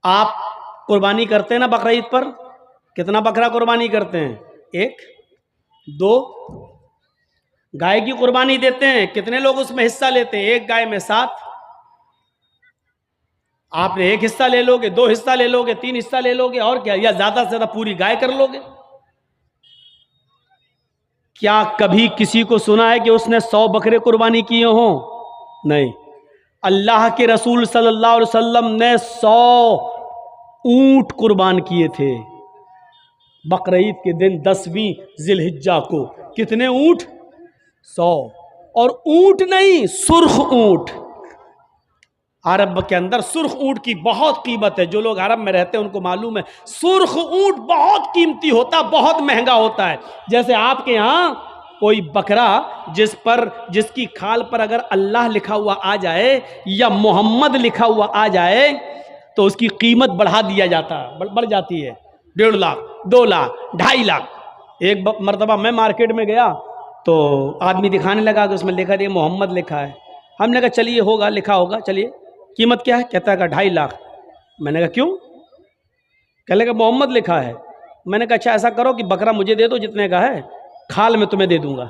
आप कुर्बानी करते हैं ना बकरा ईद पर? कितना बकरा कुर्बानी करते हैं? 1, 2? गाय की कुर्बानी देते हैं, कितने लोग उसमें हिस्सा लेते हैं? 1 गाय में 7। आपने 1 हिस्सा ले लोगे, 2 हिस्सा ले लोगे, 3 हिस्सा ले लोगे, और क्या, या ज्यादा से ज्यादा पूरी गाय कर लोगे। क्या कभी किसी को सुना है कि उसने 100 बकरे कुर्बानी किए हों? नहीं। अल्लाह के रसूल सल्लल्लाहु अलैहि वसल्लम ने 100 ऊंट कुर्बान किए थे बकरा ईद के दिन 10वीं जिलहिज्जा को। कितने ऊंट? 100। और ऊंट नहीं, सुर्ख ऊंट। अरब के अंदर सुर्ख ऊंट की बहुत कीमत है। जो लोग अरब में रहते हैं उनको मालूम है, सुर्ख ऊंट बहुत कीमती होता, बहुत महंगा होता है। जैसे आपके यहाँ कोई बकरा जिसकी खाल पर अगर अल्लाह लिखा हुआ आ जाए या मोहम्मद लिखा हुआ आ जाए तो उसकी कीमत बढ़ा दिया जाता है, बढ़ जाती है। 1.5 लाख, 2 लाख, 2.5 लाख। एक मरतबा मैं मार्केट में गया तो आदमी दिखाने लगा कि उसमें लिखा है मोहम्मद लिखा है। हमने कहा चलिए होगा, लिखा होगा, चलिए। कीमत क्या है? कहता है 2.5 लाख। मैंने कहा क्यों? कहने लगा मोहम्मद लिखा है। मैंने कहा अच्छा ऐसा करो कि बकरा मुझे दे दो जितने का है, खाल में तुम्हें दे दूंगा।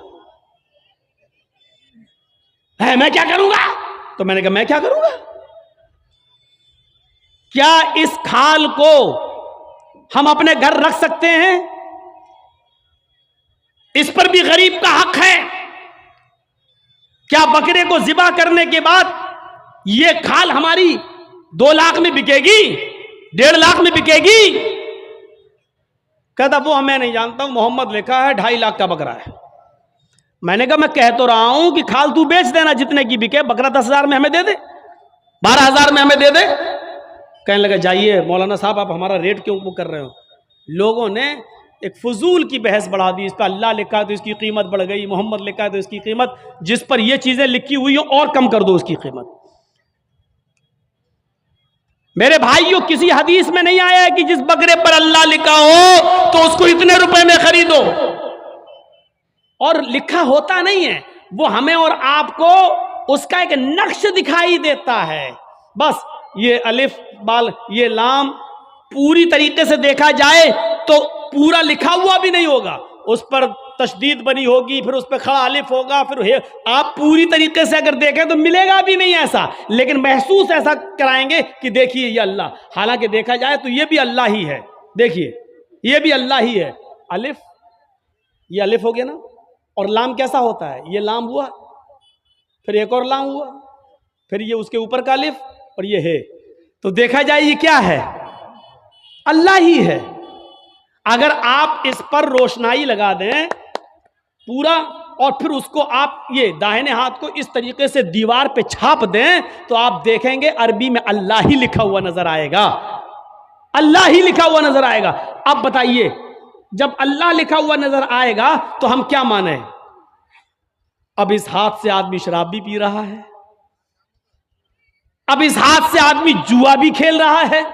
है मैं क्या करूंगा? तो मैंने कहा मैं क्या करूंगा? क्या इस खाल को हम अपने घर रख सकते हैं? इस पर भी गरीब का हक है। क्या बकरे को ज़िबा करने के बाद ये खाल हमारी 2 लाख में बिकेगी, 1.5 लाख में बिकेगी? कहता वो मैं नहीं जानता हूं, मोहम्मद लिखा है, 2.5 लाख का बकरा है। मैंने कहा मैं कह तो रहा हूं कि खाल तू बेच देना जितने की बिके, बकरा 10,000 में हमें दे दे, 12,000 में हमें दे दे। कहने लगा जाइए मौलाना साहब आप हमारा रेट क्यों वो कर रहे हो? लोगों ने एक फजूल की बहस बढ़ा दी। इस पर अल्लाह लिखा है तो इसकी कीमत बढ़ गई, मोहम्मद लिखा है तो इसकी कीमत, जिस पर ये चीजें लिखी हुई हो और कम कर दो उसकी कीमत। मेरे भाइयों, किसी हदीस में नहीं आया है कि जिस बकरे पर अल्लाह लिखा हो तो उसको इतने रुपए में खरीदो। और लिखा होता नहीं है, वो हमें और आपको उसका एक नक्श दिखाई देता है। बस ये अलिफ बाल ये लाम पूरी तरीके से देखा जाए तो पूरा लिखा हुआ भी नहीं होगा, उस पर तशदीद बनी होगी, फिर उस पर खड़ा अलिफ होगा, फिर आप पूरी तरीके से अगर देखें तो मिलेगा भी नहीं ऐसा, लेकिन महसूस ऐसा कराएंगे कि देखिए ये अल्लाह। हालांकि देखा जाए तो ये भी अल्लाह ही है। देखिए ये भी अल्लाह ही है। अलिफ, ये अलिफ हो गया ना, और लाम कैसा होता है? ये लाम हुआ, फिर एक और लाम हुआ, फिर ये उसके ऊपर का अलिफ, और ये है। तो देखा जाए ये क्या है? अल्लाह ही है। अगर आप इस पर रोशनाई लगा दें पूरा, और फिर उसको आप ये दाहिने हाथ को इस तरीके से दीवार पे छाप दें तो आप देखेंगे अरबी में अल्लाह ही लिखा हुआ नजर आएगा, अल्लाह ही लिखा हुआ नजर आएगा। अब बताइए, जब अल्लाह लिखा हुआ नजर आएगा तो हम क्या माने? अब इस हाथ से आदमी शराब भी पी रहा है, अब इस हाथ से आदमी जुआ भी खेल रहा है,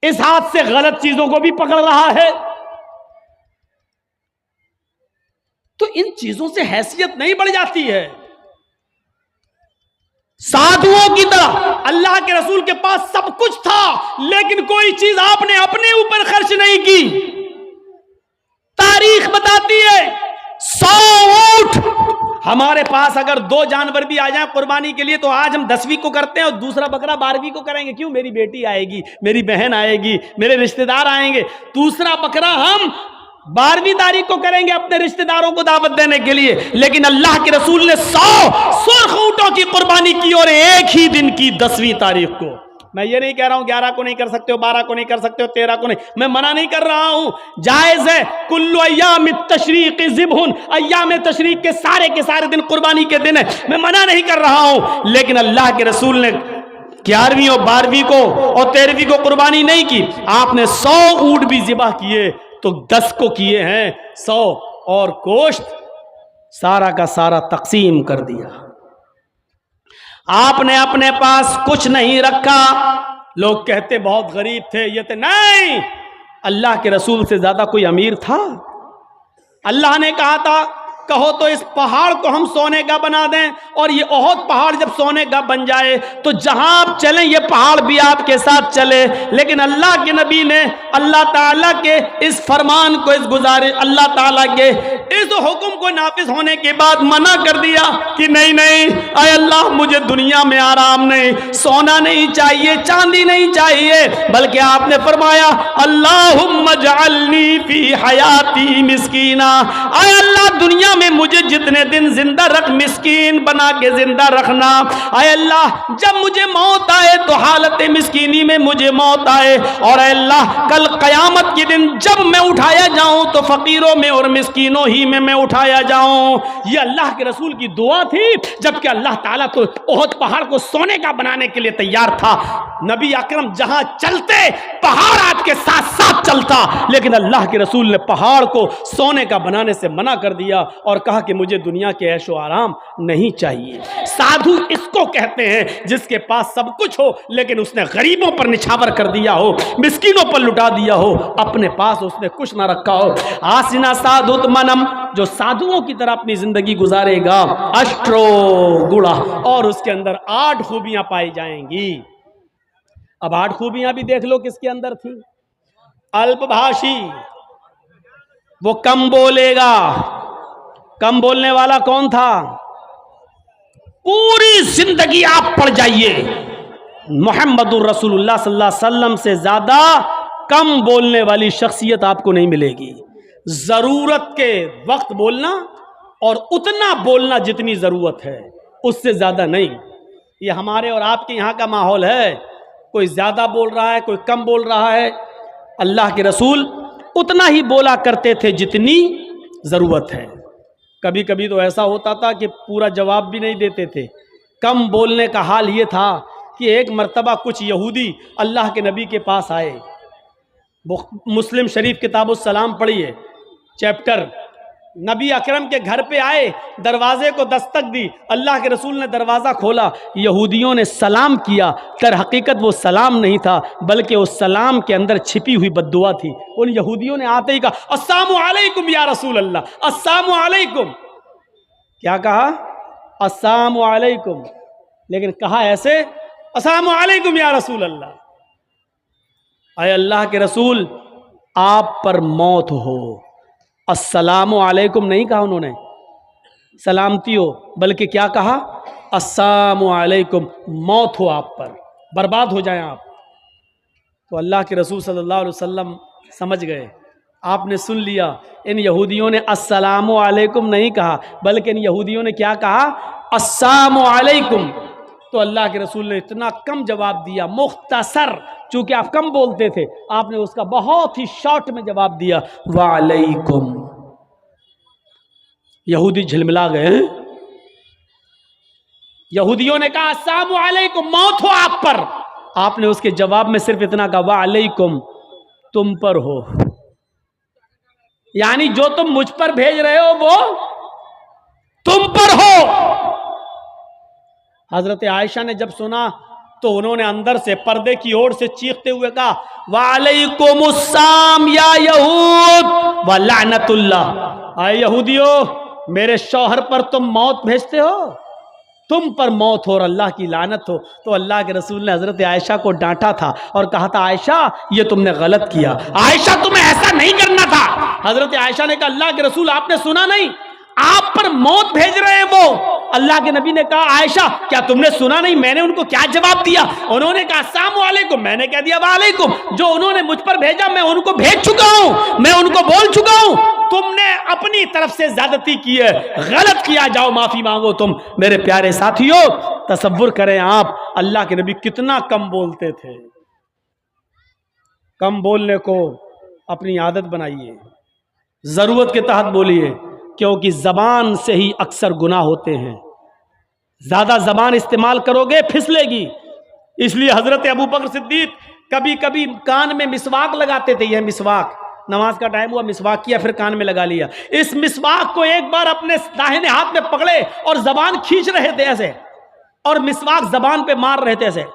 इस हाथ से गलत चीजों को भी पकड़ रहा है। तो इन चीजों से हैसियत नहीं बढ़ जाती है? साधुओं की तरह अल्लाह के रसूल के पास सब कुछ था, लेकिन कोई चीज आपने अपने ऊपर खर्च नहीं की। तारीख बताती है 100 ऊंट हमारे पास अगर 2 जानवर भी आ जाए कुर्बानी के लिए तो आज हम 10वीं को करते हैं और दूसरा बकरा 12वीं को करेंगे। क्यों? मेरी बेटी आएगी, मेरी बहन आएगी, मेरे रिश्तेदार आएंगे। दूसरा बकरा हम 12वीं तारीख को करेंगे अपने रिश्तेदारों को दावत देने के लिए। लेकिन अल्लाह के रसूल ने 100 सुर्ख ऊंटों की कुर्बानी की, और एक ही दिन की 10वीं तारीख को। मैं ये नहीं कह रहा हूं 11 को नहीं कर सकते हो, 12 को नहीं कर सकते हो, 13 को नहीं, मैं मना नहीं कर रहा हूं, जायज है। कुल्लु अय्याम तशरीक ज़िब्हुन, अय्याम तशरीक के सारे दिन कुर्बानी के दिन है, मैं मना नहीं कर रहा हूं। लेकिन अल्लाह के रसूल ने 11वीं और 12वीं को और 13वीं को कुर्बानी नहीं की। आपने 100 ऊंट भी ज़िबा किए तो 10 को किए हैं 100, और गोश्त सारा का सारा तकसीम कर दिया। आपने अपने पास कुछ नहीं रखा। लोग कहते बहुत गरीब थे, ये थे, नहीं, अल्लाह के रसूल से ज्यादा कोई अमीर था? अल्लाह ने कहा था कहो तो इस पहाड़ को हम सोने का बना दें, और ये ओहद पहाड़ जब सोने का बन जाए तो जहां आप चलें ये पहाड़ भी आपके साथ चले। लेकिन अल्लाह के नबी ने अल्लाह ताला के इस फरमान को, इस गुजारिश, अल्लाह ताला के इस हुक्म को नाफिज होने के बाद मना कर दिया कि नहीं नहीं, अय अल्लाह मुझे दुनिया में आराम नहीं, सोना नहीं चाहिए, चांदी नहीं चाहिए, बल्कि आपने फरमाया अल्लाहुम्मा जअलनी फी हयाती मिस्कीना, अय अल्लाह दुनिया में मुझे जितने दिन जिंदा रख, मिस्कीन बना के जिंदा रखना। अय अल्लाह जब मुझे मौत आए तो हालत मिस्कीनी में मुझे मौत आए, और अय अल्लाह कल कयामत के दिन जब मैं उठाया जाऊं तो फकीरों में और मिस्कीनों ही में मैं उठाया जाऊं। ये अल्लाह के रसूल की दुआ थी, जबकि अल्लाह ताला तो ओहद पहाड़ को सोने का बनाने के लिए तैयार था। नबी अकरम जहां चलते पहाड़ आपके साथ साथ चलता, लेकिन अल्लाह के रसूल ने पहाड़ को सोने का बनाने से मना कर दिया और कहा कि मुझे दुनिया के ऐशो आराम नहीं चाहिए। साधु इसको कहते हैं जिसके पास सब कुछ हो लेकिन उसने गरीबों पर निछावर कर दिया हो, मिस्कीनों पर लुटा दिया हो, अपने पास उसने कुछ ना रखा हो। आसिना साधुत मनम, जो साधुओं की तरह अपनी जिंदगी गुजारेगा, अष्टो गुड़ा, और उसके अंदर 8 खूबियां पाई जाएंगी। अब 8 खूबियां भी देख लो किसके अंदर थी। अल्पभाषी, वो कम बोलेगा। कम बोलने वाला कौन था? पूरी जिंदगी आप पढ़ जाइए, मुहम्मदुर रसूलुल्लाह सल्लल्लाहु अलैहि वसल्लम से ज्यादा कम बोलने वाली शख्सियत आपको नहीं मिलेगी। जरूरत के वक्त बोलना और उतना बोलना जितनी जरूरत है, उससे ज्यादा नहीं। ये हमारे और आपके यहाँ का माहौल है, कोई ज्यादा बोल रहा है, कोई कम बोल रहा है। अल्लाह के रसूल उतना ही बोला करते थे जितनी ज़रूरत है। कभी कभी तो ऐसा होता था कि पूरा जवाब भी नहीं देते थे। कम बोलने का हाल ये था कि एक मर्तबा कुछ यहूदी अल्लाह के नबी के पास आए। मुस्लिम शरीफ किताबुस सलाम पढ़िए चैप्टर। नबी अकरम के घर पे आए, दरवाजे को दस्तक दी, अल्लाह के रसूल ने दरवाज़ा खोला, यहूदियों ने सलाम किया। तर हकीकत वो सलाम नहीं था, बल्कि उस सलाम के अंदर छिपी हुई बद्दुआ थी। उन यहूदियों ने आते ही कहा अस्सलामु अलैकुम या रसूल अल्लाह, अस्सलामु अलैकुम। क्या कहा? अस्सलामु अलैकुम, लेकिन कहा ऐसे अस्सलामु अलैकुम या रसूल अल्लाह। अय अल्लाह के रसूल, आप पर मौत हो। अस्सलामु अलैकुम नहीं कहा उन्होंने सलामती हो, बल्कि क्या कहा? अस्सलामु अलैकुम, मौत हो आप पर, बर्बाद हो जाएं आप। तो अल्लाह के रसूल सल्लल्लाहु अलैहि वसल्लम समझ गए, आपने सुन लिया। इन यहूदियों ने अस्सलामु अलैकुम नहीं कहा, बल्कि इन यहूदियों ने क्या कहा? अस्सलामु अलैकुम। तो अल्लाह के रसूल ने इतना कम जवाब दिया, मुख्तसर, चूंकि आप कम बोलते थे, आपने उसका बहुत ही शॉर्ट में जवाब दिया, वालेकुम। यहूदी झिलमिला गए। यहूदियों ने कहा अस्सलामु अलैकुम, मौत हो आप पर। आपने उसके जवाब में सिर्फ इतना कहा, वालेकुम, तुम पर हो, यानी जो तुम मुझ पर भेज रहे हो वो तुम पर हो। हजरत आयशा ने जब सुना तो उन्होंने अंदर से पर्दे की ओर से चीखते हुए कहा, वालेकुमुस्सलाम या यहूद व लानतुल्लाह। आए यहूदियों, मेरे शौहर पर तुम मौत भेजते हो, तुम पर मौत हो और अल्लाह की लानत हो। तो अल्लाह के रसूल ने हजरत आयशा को डांटा था और कहा था, आयशा ये तुमने गलत किया, आयशा तुम्हें ऐसा नहीं करना था। हजरत आयशा ने कहा, अल्लाह के रसूल आपने सुना नहीं, आप पर मौत भेज रहे हैं वो। अल्लाह के नबी ने कहा, आयशा क्या तुमने सुना नहीं मैंने उनको क्या जवाब दिया? उन्होंने कहा अस्सलामु अलैकुम, मैंने कह दिया वालेकुम। जो उन्होंने मुझ पर भेजा मैं उनको भेज चुका हूं, मैं उनको बोल चुका हूं। तुमने अपनी तरफ से ज्यादती की है, गलत किया, जाओ माफी मांगो तुम। मेरे प्यारे साथियों, तसव्वुर करें आप, अल्लाह के नबी कितना कम बोलते थे। कम बोलने को अपनी आदत बनाइए, जरूरत के तहत बोलिए, क्योंकि जबान से ही अक्सर गुनाह होते हैं। ज्यादा जबान इस्तेमाल करोगे फिसलेगी। इसलिए हजरत अबू बकर सिद्दीक कभी कभी कान में मिसवाक लगाते थे। यह मिसवाक, नमाज का टाइम हुआ, मिसवाक किया, फिर कान में लगा लिया। इस मिसवाक को एक बार अपने दाहिने हाथ में पकड़े और जबान खींच रहे थे ऐसे, और मिसवाक जबान पे मार रहे थे ऐसे।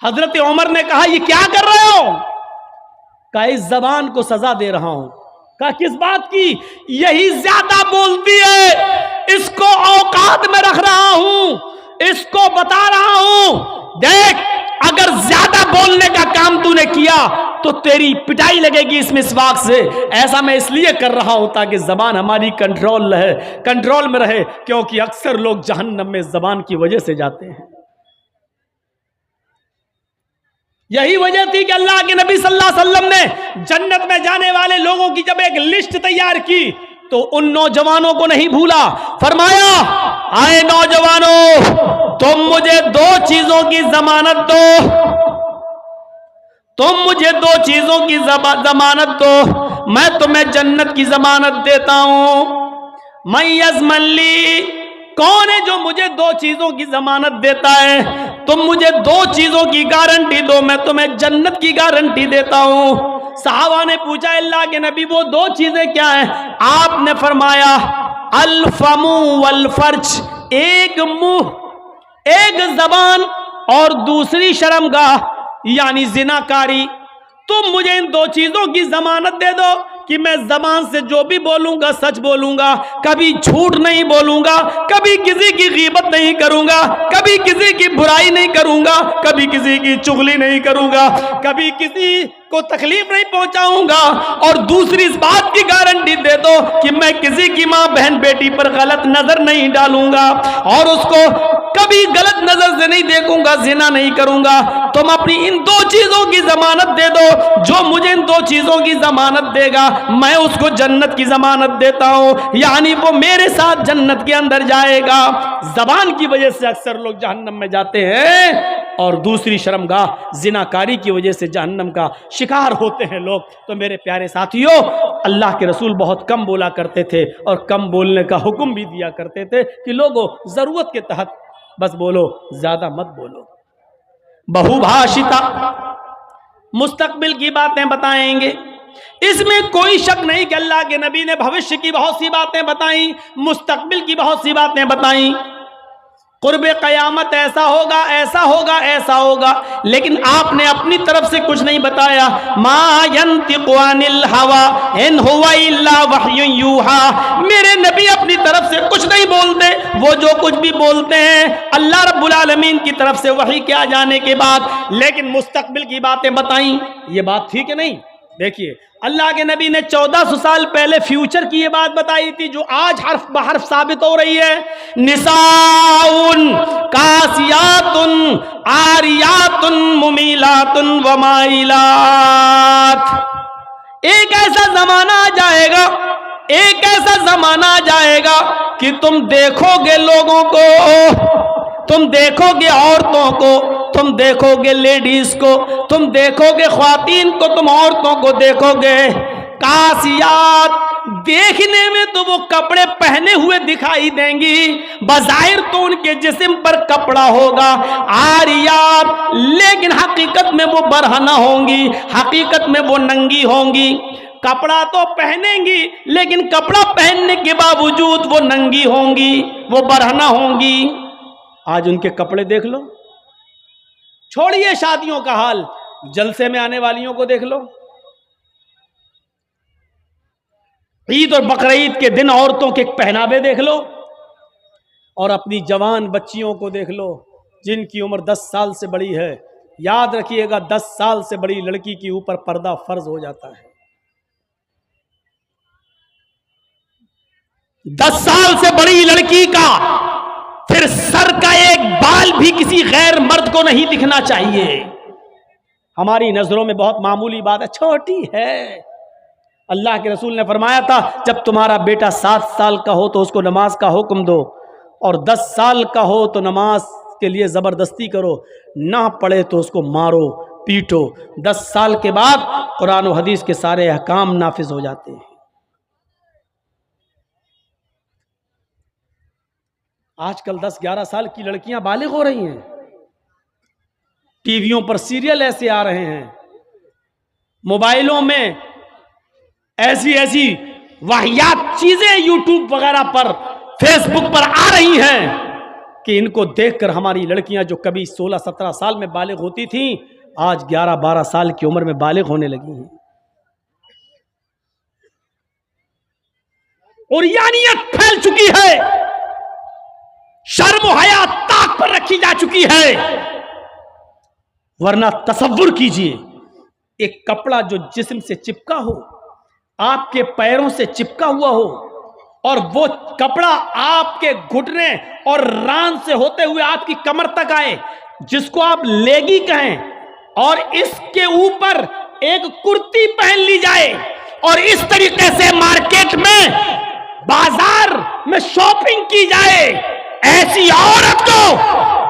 हजरत उमर ने कहा, ये क्या कर रहे हो? कहा, इस जबान को सजा दे रहा हूं। कहा किस बात की? यही ज्यादा बोलती है, इसको औकात में रख रहा हूं, इसको बता रहा हूं, देख अगर ज्यादा बोलने का काम तूने किया तो तेरी पिटाई लगेगी इस मिसवाक से। ऐसा मैं इसलिए कर रहा हूं ताकि जबान हमारी कंट्रोल में रहे, क्योंकि अक्सर लोग जहन्नम में जबान की वजह से जाते हैं। यही वजह थी कि अल्लाह के नबी सल्लल्लाहु अलैहि वसल्लम ने जन्नत में जाने वाले लोगों की जब एक लिस्ट तैयार की तो उन नौजवानों को नहीं भूला। फरमाया, आए नौजवानों, तुम मुझे दो चीजों की जमानत दो, तुम मुझे दो चीजों की जमानत दो, मैं तुम्हें जन्नत की जमानत देता हूं। मैं यज़मली, कौन है जो मुझे दो चीजों की जमानत देता है? तुम मुझे दो चीजों की गारंटी दो, मैं तुम्हें जन्नत की गारंटी देता हूं। सहाबा ने पूछा, अल्लाह के नबी वो दो चीजें क्या हैं? आपने फरमाया, अल फमु वल फर्ज, एक मुंह, एक जबान और दूसरी शर्मगाह यानी जिनाकारी। तुम मुझे इन दो चीजों की जमानत दे दो कि मैं जबान से जो भी बोलूंगा सच बोलूंगा, कभी झूठ नहीं बोलूंगा, कभी किसी की गीबत नहीं करूंगा, कभी किसी की बुराई नहीं करूंगा, कभी किसी की चुगली नहीं करूंगा, कभी किसी को तकलीफ नहीं पहुंचाऊंगा। और दूसरी इस बात की गारंटी दे दो कि मैं किसी की मां बहन बेटी पर गलत नजर नहीं डालूंगा और उसको कभी गलत नजर से नहीं देखूंगा, जिना नहीं करूंगा। तुम अपनी इन दो चीजों की जमानत दे दो, जो मुझे इन दो चीजों की जमानत देगा मैं उसको जन्नत की जमानत देता हूं, यानी वो मेरे साथ जन्नत के अंदर जाएगा। जबान की वजह से अक्सर लोग जहन्नम में जाते हैं और दूसरी शर्मगाह जिनाकारी की वजह से जहन्नम का शिकार होते हैं लोग। तो मेरे प्यारे साथियों, अल्लाह के रसूल बहुत कम बोला करते थे और कम बोलने का हुक्म भी दिया करते थे कि लोगों जरूरत के तहत बस बोलो, ज्यादा मत बोलो। बहुभाषिता, मुस्तकबिल की बातें बताएंगे, इसमें कोई शक नहीं कि अल्लाह के नबी ने भविष्य की बहुत सी बातें बताई, मुस्तकबिल की बहुत सी बातें बताई। कुर्बे क़यामत ऐसा होगा, ऐसा होगा, ऐसा होगा, लेकिन आपने अपनी तरफ से कुछ नहीं बताया। मा यंतिक़ु अनिल हवा इन हुवा इल्ला वह्युन यूहा, मेरे नबी अपनी तरफ से कुछ नहीं बोलते, वो जो कुछ भी बोलते हैं अल्लाह रब्बुल आलमीन की तरफ से वही के आ जाने के बाद। लेकिन मुस्तकबिल की बातें बताई, ये बात ठीक है नहीं? देखिए, अल्लाह के नबी ने 1400 साल पहले फ्यूचर की ये बात बताई थी जो आज हर्फ बहर्फ साबित हो रही है। निसाउन कासियातुन आरियातुन मुमीलातुन वमाइलात। एक ऐसा जमाना आ जाएगा, एक ऐसा जमाना आ जाएगा कि तुम देखोगे लोगों को, तुम देखोगे औरतों को, तुम देखोगे लेडीज को, तुम देखोगे ख्वातीन को, तुम औरतों को देखोगे कासियात, देखने में तो वो कपड़े पहने हुए दिखाई देंगी, बज़ाहिर तो उनके जिस्म पर कपड़ा होगा। आरियात, लेकिन हकीकत में वो बरहना होंगी, हकीकत में वो नंगी होंगी। कपड़ा तो पहनेंगी लेकिन कपड़ा पहनने के बावजूद वो नंगी होंगी, वो बरहना होंगी। आज उनके कपड़े देख लो, छोड़िए शादियों का हाल, जलसे में आने वालियों को देख लो। ईद और बकरीद के दिन औरतों के पहनावे देख लो और अपनी जवान बच्चियों को देख लो जिनकी उम्र 10 साल से बड़ी है। याद रखिएगा, 10 साल से बड़ी लड़की के ऊपर पर्दा फर्ज हो जाता है। 10 साल से बड़ी लड़की का फिर सर का एक बाल भी किसी गैर मर्द को नहीं दिखना चाहिए। हमारी नजरों में बहुत मामूली बात है, छोटी है। अल्लाह के रसूल ने फरमाया था, जब तुम्हारा बेटा 7 साल का हो तो उसको नमाज का हुक्म दो और 10 साल का हो तो नमाज के लिए जबरदस्ती करो, ना पढ़े तो उसको मारो पीटो। 10 साल के बाद कुरान और हदीस के सारे अहकाम नाफिज हो जाते हैं। आजकल 10-11 साल की लड़कियां बालिग हो रही हैं, टीवियों पर सीरियल ऐसे आ रहे हैं, मोबाइलों में ऐसी ऐसी वाहियात चीजें यूट्यूब वगैरह पर, फेसबुक पर आ रही हैं कि इनको देखकर हमारी लड़कियां जो कभी 16-17 साल में बालिग होती थीं, आज 11-12 साल की उम्र में बालिग होने लगी हैं। उरियानियत फैल चुकी है, शर्म हया ताक पर रखी जा चुकी है। वरना तसव्वुर कीजिए, एक कपड़ा जो जिस्म से चिपका हो, आपके पैरों से चिपका हुआ हो, और वो कपड़ा आपके घुटने और रान से होते हुए आपकी कमर तक आए, जिसको आप लेगी कहें, और इसके ऊपर एक कुर्ती पहन ली जाए और इस तरीके से मार्केट में, बाजार में शॉपिंग की जाए, ऐसी औरत को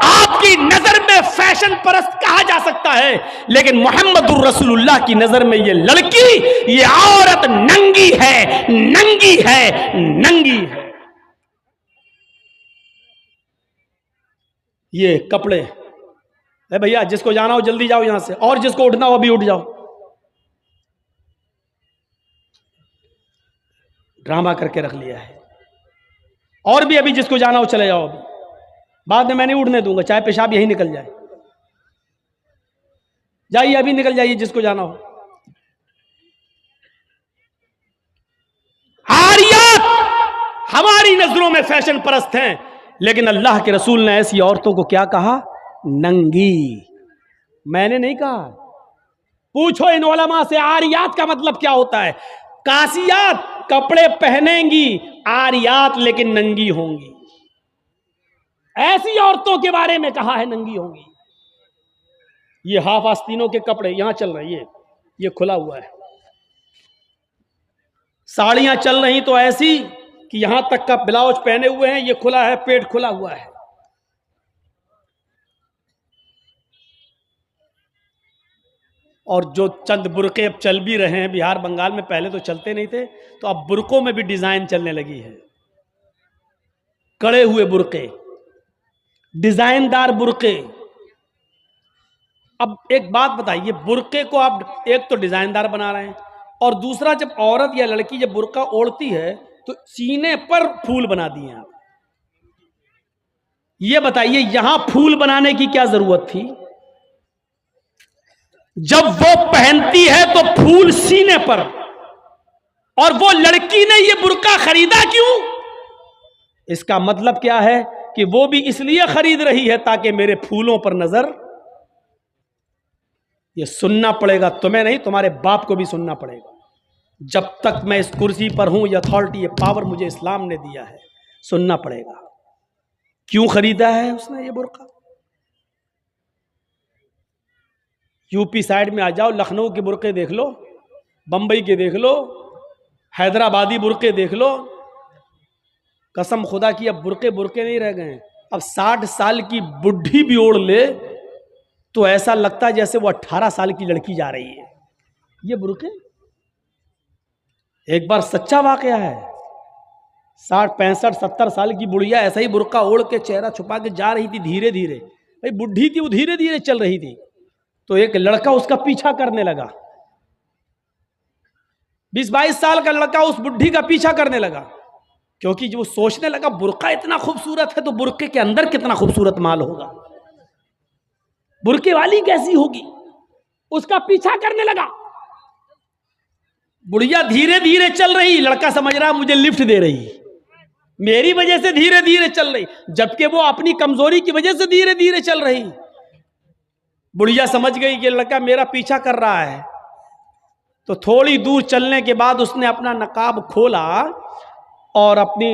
आपकी नजर में फैशन परस्त कहा जा सकता है, लेकिन मोहम्मदुर रसूलुल्लाह की नजर में ये लड़की, ये औरत नंगी है, नंगी है, नंगी है। ये कपड़े, अरे भैया जिसको जाना हो जल्दी जाओ यहां से, और जिसको उठना हो अभी उठ जाओ। ड्रामा करके रख लिया है। और भी अभी जिसको जाना हो चले जाओ, अभी बाद में मैं नहीं उड़ने दूंगा, चाहे पेशाब यही निकल जाए। जाइए अभी निकल जाइए जिसको जाना हो। आरियात हमारी नजरों में फैशन परस्त हैं, लेकिन अल्लाह के रसूल ने ऐसी औरतों को क्या कहा? नंगी। मैंने नहीं कहा, पूछो इन उलमा से आरियात का मतलब क्या होता है। कासियात कपड़े पहनेंगी, आरियात लेकिन नंगी होंगी। ऐसी औरतों के बारे में कहा है नंगी होंगी। ये हाफ आस्तीनों के कपड़े यहां चल रही है, ये खुला हुआ है। साड़ियां चल रही तो ऐसी कि यहां तक का ब्लाउज पहने हुए हैं, ये खुला है, पेट खुला हुआ है। और जो चंद बुरके अब चल भी रहे हैं बिहार बंगाल में, पहले तो चलते नहीं थे, तो अब बुरकों में भी डिजाइन चलने लगी है। कड़े हुए बुरके, डिजाइनदार बुरके। अब एक बात बताइए, बुरके को आप एक तो डिजाइनदार बना रहे हैं, और दूसरा जब औरत या लड़की जब बुरका ओढ़ती है तो सीने पर फूल बना दिए आप। ये बताइए यहां फूल बनाने की क्या जरूरत थी? जब वो पहनती है तो फूल सीने पर, और वो लड़की ने ये बुरका खरीदा क्यों? इसका मतलब क्या है कि वो भी इसलिए खरीद रही है ताकि मेरे फूलों पर नजर। ये सुनना पड़ेगा, तुम्हें नहीं, तुम्हारे बाप को भी सुनना पड़ेगा। जब तक मैं इस कुर्सी पर हूं, ये अथॉरिटी, ये पावर मुझे इस्लाम ने दिया है, सुनना पड़ेगा। क्यों खरीदा है उसने ये बुरका? यूपी साइड में आ जाओ, लखनऊ के बुरके देख लो, बंबई के देख लो, हैदराबादी बुरके देख लो। कसम खुदा की अब बुरके बुरके नहीं रह गए। अब 60 साल की बुढ़ी भी ओढ़ ले तो ऐसा लगता है जैसे वो 18 साल की लड़की जा रही है। ये बुरके एक बार सच्चा वाकया है। 60, 65, 70 साल की बुढ़िया ऐसा ही बुरका ओढ़ के चेहरा छुपा के जा रही थी धीरे धीरे। भाई बुढ़ी थी, वो धीरे धीरे चल रही थी, तो एक लड़का उसका पीछा करने लगा। 20-22 साल का लड़का उस बुढ़ी का पीछा करने लगा, क्योंकि जो सोचने लगा बुरका इतना खूबसूरत है तो बुरके के अंदर कितना खूबसूरत माल होगा, बुरके वाली कैसी होगी, उसका पीछा करने लगा। बुढ़िया धीरे धीरे चल रही, लड़का समझ रहा मुझे लिफ्ट दे रही, मेरी वजह से धीरे धीरे चल रही, जबकि वो अपनी कमजोरी की वजह से धीरे धीरे चल रही। बुढ़िया समझ गई कि लड़का मेरा पीछा कर रहा है, तो थोड़ी दूर चलने के बाद उसने अपना नकाब खोला और अपनी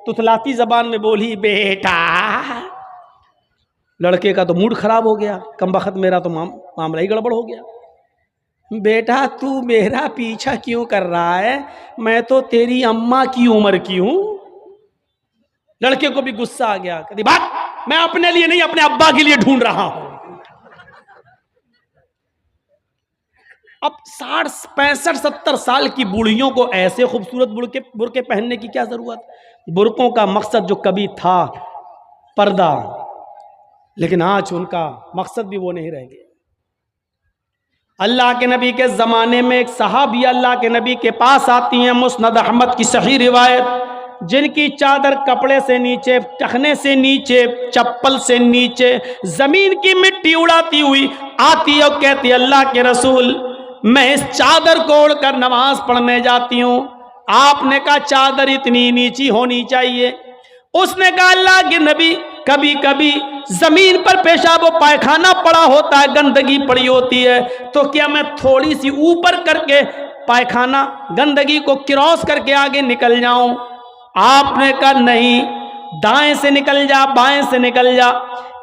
तुतलाती जबान में बोली, बेटा। लड़के का तो मूड खराब हो गया, कमबख्त मेरा तो मामला ही गड़बड़ हो गया। बेटा तू मेरा पीछा क्यों कर रहा है, मैं तो तेरी अम्मा की उम्र की हूं। लड़के को भी गुस्सा आ गया, कहती बात मैं अपने लिए नहीं अपने अब्बा के लिए ढूंढ रहा हूं। अब 60, 65, 70 साल की बूढ़ियों को ऐसे खूबसूरत बुरके पहनने की क्या जरूरत? बुरकों का मकसद जो कभी था पर्दा, लेकिन आज उनका मकसद भी वो नहीं रह गया। अल्लाह के नबी के ज़माने में एक सहाबिया अल्लाह के नबी के पास आती हैं, मुस्नद अहमद की सही रिवायत, जिनकी चादर कपड़े से नीचे, टखने से नीचे, चप्पल से नीचे जमीन की मिट्टी उड़ाती हुई आती और कहती, अल्लाह के रसूल मैं इस चादर को ओढ़कर नमाज पढ़ने जाती हूँ, आपने कहा चादर इतनी नीची होनी चाहिए। उसने कहा अल्लाह के नबी, कभी कभी जमीन पर पेशाब व पायखाना पड़ा होता है, गंदगी पड़ी होती है, तो क्या मैं थोड़ी सी ऊपर करके पायखाना गंदगी को क्रॉस करके आगे निकल जाऊं? आपने कहा नहीं, दाएं से निकल जा, बाएं से निकल जा।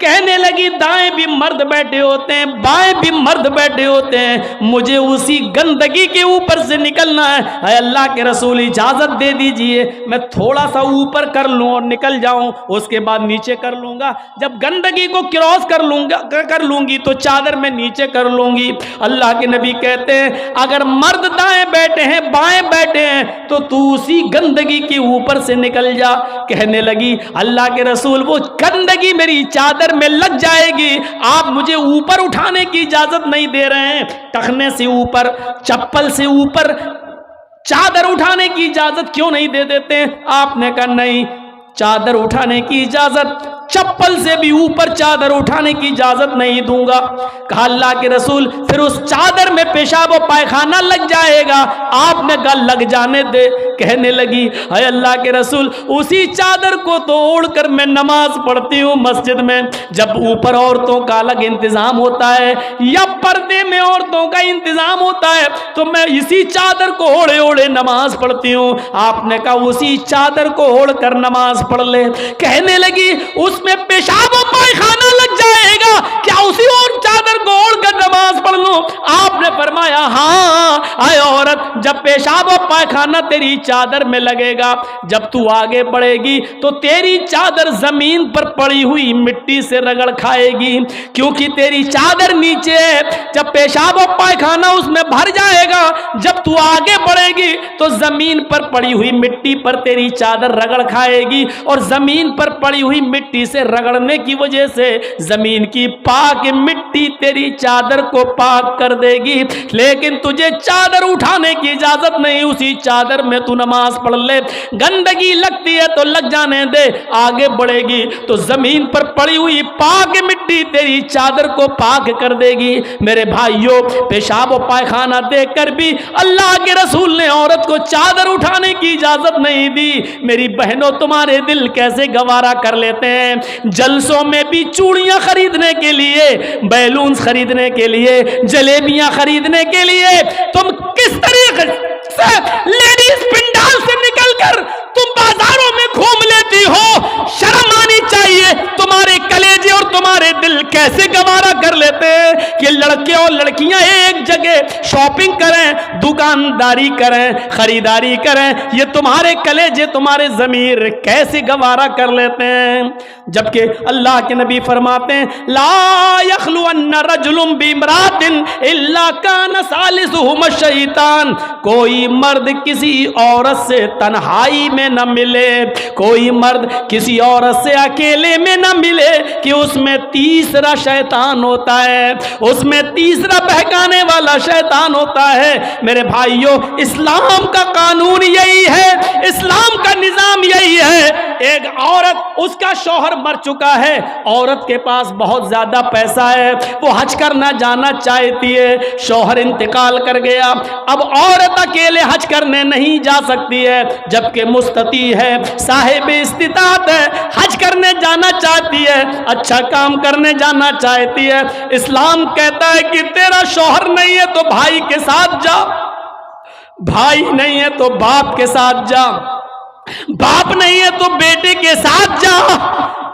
कहने लगी दाएं भी मर्द बैठे होते हैं, बाएं भी मर्द बैठे होते हैं, मुझे उसी गंदगी के ऊपर से निकलना है। अल्लाह के रसूल इजाजत दे दीजिए, मैं थोड़ा सा ऊपर कर लूं और निकल जाऊं, उसके बाद नीचे कर लूंगा। जब गंदगी को क्रॉस कर लूंगी तो चादर में नीचे कर लूंगी। अल्लाह के नबी कहते हैं अगर मर्द दाएं बैठे हैं, बाएं बैठे हैं, तो तू उसी गंदगी के ऊपर से निकल जा। कहने लगी अल्लाह के रसूल वो गंदगी मेरी चादर में लग जाएगी, आप मुझे ऊपर उठाने की इजाजत नहीं दे रहे हैं, टखने से ऊपर, चप्पल से ऊपर चादर उठाने की इजाजत क्यों नहीं दे देते हैं? आपने कहा नहीं, चादर उठाने की इजाजत, चप्पल से भी ऊपर चादर उठाने की इजाजत नहीं दूंगा। कहा अल्लाह के रसूल फिर उस चादर में पेशाब और पायखाना लग जाएगा। आपने कहा लग जाने दे। कहने लगी हाय अल्लाह के रसूल, उसी चादर को तो ओढ़कर मैं नमाज पढ़ती हूँ मस्जिद में। जब ऊपर औरतों का अलग इंतजाम होता है या पर्दे में औरतों का इंतजाम होता है, तो मैं इसी चादर को ओढ़े ओढ़े नमाज पढ़ती हूँ। आपने कहा उसी चादर को ओढ़कर नमाज पढ़ ले। कहने लगी उसमें पेशाब और पायखाना लग जाएगा, क्या उसी और चादर को ओढ़कर नमाज पढ़ लूं? आपने फरमाया हाँ। आए औरत, जब पेशाब और पायखाना तेरी चादर में लगेगा, जब तू आगे बढ़ेगी तो तेरी चादर जमीन पर पड़ी हुई मिट्टी से रगड़ खाएगी, क्योंकि तेरी चादर नीचे है। जब पेशाब और पायखाना उसमें भर जाएगा, जब तू आगे बढ़ेगी तो जमीन पर पड़ी हुई मिट्टी पर तेरी चादर रगड़ खाएगी, और जमीन पर पड़ी हुई मिट्टी से रगड़ने की वजह से जमीन की पाक मिट्टी तेरी चादर को पाक कर देगी। लेकिन तुझे चादर उठाने की इजाजत नहीं, उसी चादर में तू नमाज पढ़ ले। गंदगी लगती है तो लग जाने दे, आगे बढ़ेगी तो जमीन पर पड़ी हुई पाक मिट्टी तेरी चादर को पाक कर देगी। मेरे भाइयों, पेशाब और पायखाना देखकर भी अल्लाह के रसूल ने औरत को चादर उठाने की इजाजत नहीं दी। मेरी बहनों, तुम्हारे दिल कैसे गवारा कर लेते हैं। जलसों में भी चूड़ियां खरीदने के लिए, बैलून्स खरीदने के लिए, जलेबियां खरीदने के लिए तुम किस तरीके से लेडीज पिंडाल से निकलकर तुम बाजारों में घूम लेती हो। शर्म आनी चाहिए। तुम्हारे कलेजे और तुम्हारे दिल कैसे गवारा कर लेते हैं कि लड़के और लड़कियां एक जगह शॉपिंग करें, दुकानदारी करें, खरीदारी करें। ये तुम्हारे कलेजे, तुम्हारे ज़मीर कैसे गवारा कर लेते हैं। जबकि अल्लाह के नबी फरमाते हैं ला यखलुअन्न रजुलुम बिमरातिन इल्ला कान सालिसुहुम शैतान। कोई मर्द किसी औरत से तन्हाई में न मिले, कोई मर्द किसी औरत से अकेले में न मिले कि उसमें तीसरा शैतान होता है, उसमें तीसरा बहकाने वाला शैतान होता है। मेरे भाइयों, इस्लाम का कानून यही है, इस्लाम का निजाम यही है। एक औरत, उसका शौहर मर चुका है, औरत के पास बहुत ज्यादा पैसा है, वो हज करना जाना चाहती है, शौहर इंतकाल कर गया। अब औरत अकेले हज करने नहीं जा सकती है, जबकि मुस्तती है, साहिब इस्तिताअत है, हज करने जाना चाहती है, अच्छा काम करने जाना चाहती है। इस्लाम कहता है कि तेरा शौहर नहीं है तो भाई के साथ जा, भाई नहीं है तो बाप के साथ जा, बाप नहीं है तो बेटे के साथ जा,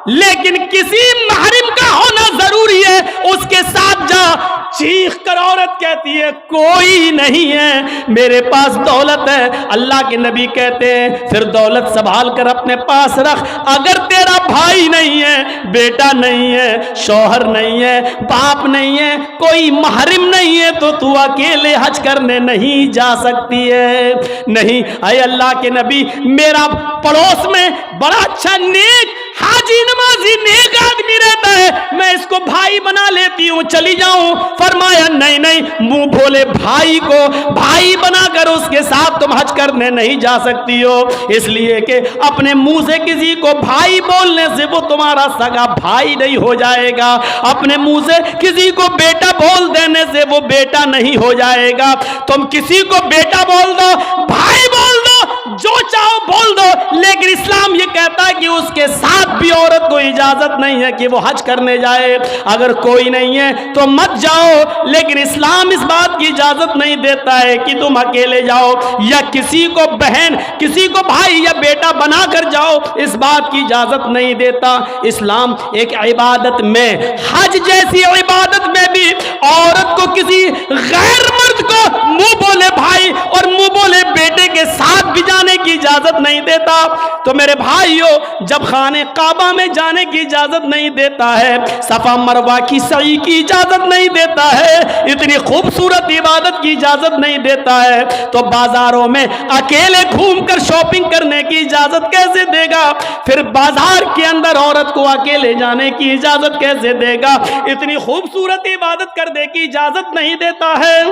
लेकिन किसी महरिम का होना जरूरी है, उसके साथ जा। चीख कर औरत कहती है कोई नहीं है, मेरे पास दौलत है। अल्लाह के नबी कहते हैं फिर दौलत संभाल कर अपने पास रख। अगर तेरा भाई नहीं है, बेटा नहीं है, शौहर नहीं है, बाप नहीं है, कोई महरिम नहीं है, तो तू अकेले हज करने नहीं जा सकती है। नहीं, अय अल्लाह के नबी, मेरा पड़ोस में बड़ा अच्छा नेक हाजी नमाजी नेक आदमी रहता है, मैं इसको भाई बना लेती हूँ, चली जाऊं। फरमाया नहीं नहीं, मुंह भोले भाई को भाई बनाकर उसके साथ तुम हज करने नहीं जा सकती हो, इसलिए कि अपने मुंह से किसी को भाई बोलने से वो तुम्हारा सगा भाई नहीं हो जाएगा, अपने मुंह से किसी को बेटा बोल देने से वो बेटा नहीं हो जाएगा। तुम किसी को बेटा बोल दो, भाई बोल दो, जो चाहो बोल दो, लेकिन इस्लाम ये कहता है कि उसके साथ भी औरत को इजाजत नहीं है कि वो हज करने जाए। अगर कोई नहीं है तो मत जाओ, लेकिन इस्लाम इस बात की इजाजत नहीं देता है कि तुम अकेले जाओ या किसी को बहन, किसी को भाई या बेटा बनाकर जाओ, इस बात की इजाजत नहीं देता। इस्लाम एक इबादत में, हज जैसी इबादत में भी औरत को किसी गैर मर्द को मुंह बोले भाई और मुंह बोले बेटे के साथ भी जाने की इजाजत नहीं देता। तो मेरे भाइयों, जब खाने काबा में जाने की इजाजत नहीं देता है, सफा मरवा की सई की इजाजत नहीं देता है, इतनी खूबसूरत इबादत की इजाजत नहीं देता है, तो बाजारों में अकेले घूमकर शॉपिंग करने की इजाजत कैसे देगा? फिर बाजार के अंदर औरत को अकेले जाने की इजाजत कैसे देगा? इतनी खूबसूरत इबादत करने की इजाजत नहीं देता है,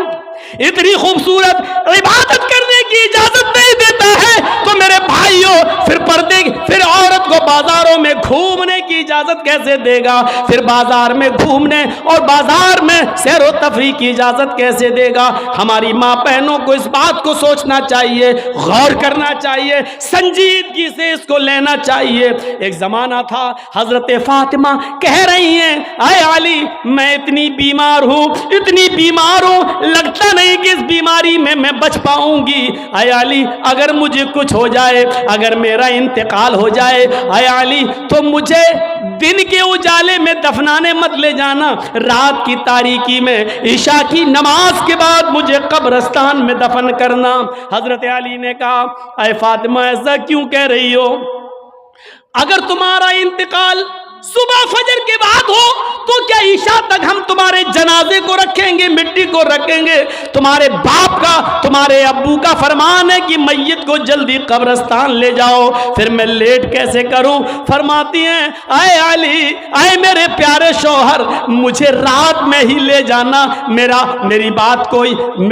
इतनी खूबसूरत इबादत करने की इजाजत नहीं देता है, तो मेरे भाइयों फिर औरत को बाजारों में घूमने की इजाजत कैसे देगा? फिर बाजार में घूमने और बाजार में सैरो तफरी की इजाजत कैसे देगा? हमारी माँ बहनों को इस बात को सोचना चाहिए, गौर करना चाहिए, संजीदगी से इसको लेना चाहिए। एक जमाना था, हजरत फातिमा कह रही हैं, आए अली मैं इतनी बीमार हूं, इतनी बीमार हूं, लगता नहीं कि इस बीमारी में मैं बच पाऊंगी। आए अली अगर मुझे कुछ हो जाए, अगर मेरा इंतकाल हो जाए, आए अली तो मुझे दिन के उजाले में दफनाने मत ले जाना, रात की तारीकी में ईशा की नमाज के बाद मुझे कब्रिस्तान में दफन करना। हजरत अली ने कहा, आए फातिमा ऐसा क्यों कह रही हो? अगर तुम्हारा इंतकाल सुबह फजर के बाद हो तो क्या ईशा तक हम तुम्हारे जनाजे को रखेंगे, मिट्टी को रखेंगे? तुम्हारे बाप का, तुम्हारे अब्बू का फरमान है कि मैयत को जल्दी कब्रिस्तान ले जाओ, फिर मैं लेट कैसे करूं? फरमाती हैं, आए अली, आए मेरे प्यारे शौहर, मुझे रात में ही ले जाना, मेरी बात को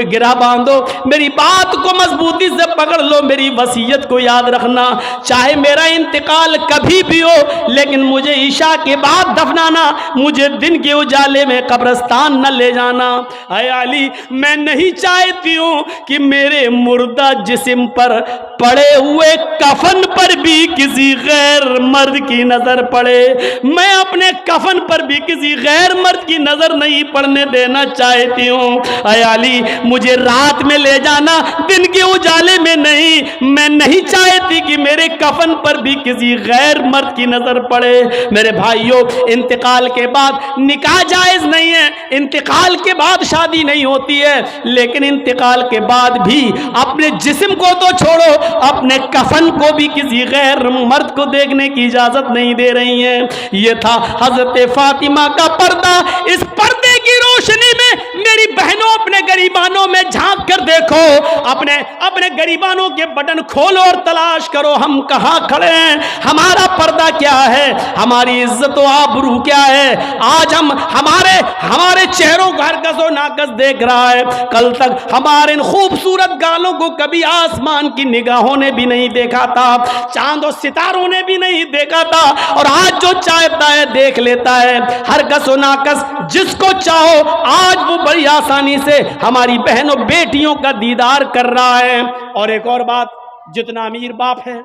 गिरा बांधो, मेरी बात को मजबूती से पकड़ लो, मेरी वसीयत को याद रखना, चाहे मेरा इंतकाल कभी भी हो, लेकिन मुझे ईशा के बाद दफनाना, मुझे दिन के उजाले में कब्रिस्तान न ले जाना। आए अली मैं नहीं चाहती हूं कि मेरे मुर्दा जिस्म पर पड़े हुए कफन पर भी किसी गैर मर्द की नजर पड़े, मैं अपने कफन पर भी किसी गैर मर्द की नजर नहीं पड़ने देना चाहती हूं। आए अली मुझे रात में ले जाना, दिन के उजाले में नहीं। मैं नहीं चाहती कि मेरे कफन पर भी किसी गैर मर्द की नजर पड़े। मेरे भाइयों, इंतकाल के बाद निकाह जायज नहीं है, इंतकाल के बाद शादी नहीं होती है, लेकिन इंतकाल के बाद भी अपने जिस्म को तो छोड़ो, अपने कफन को भी किसी गैर मर्द को देखने की इजाजत नहीं दे रही हैं। ये था हजरत फातिमा का पर्दा। इस पर्दे की रोशनी में मेरी बहनों, अपने गरीबानों में झांक कर देखो, अपने गरीबानों के बटन खोलो और तलाश करो हम कहां खड़े हैं, हमारा पर्दा क्या है, हमारी इज्जत व आबरू क्या है। आज हम हमारे चेहरों को हर कस और नाकस देख रहा है। कल तक हमारे इन खूबसूरत गालों को कभी आसमान की निगाहों ने भी नहीं देखा था, चांद और सितारों ने भी नहीं देखा था, और आज जो चाहता है देख लेता है, हर कस और नाकस जिसको चाहो आज वो बड़ी आसानी से हमारी बहनों बेटियों का दीदार कर रहा है। और एक और बात, जितना अमीर बाप है,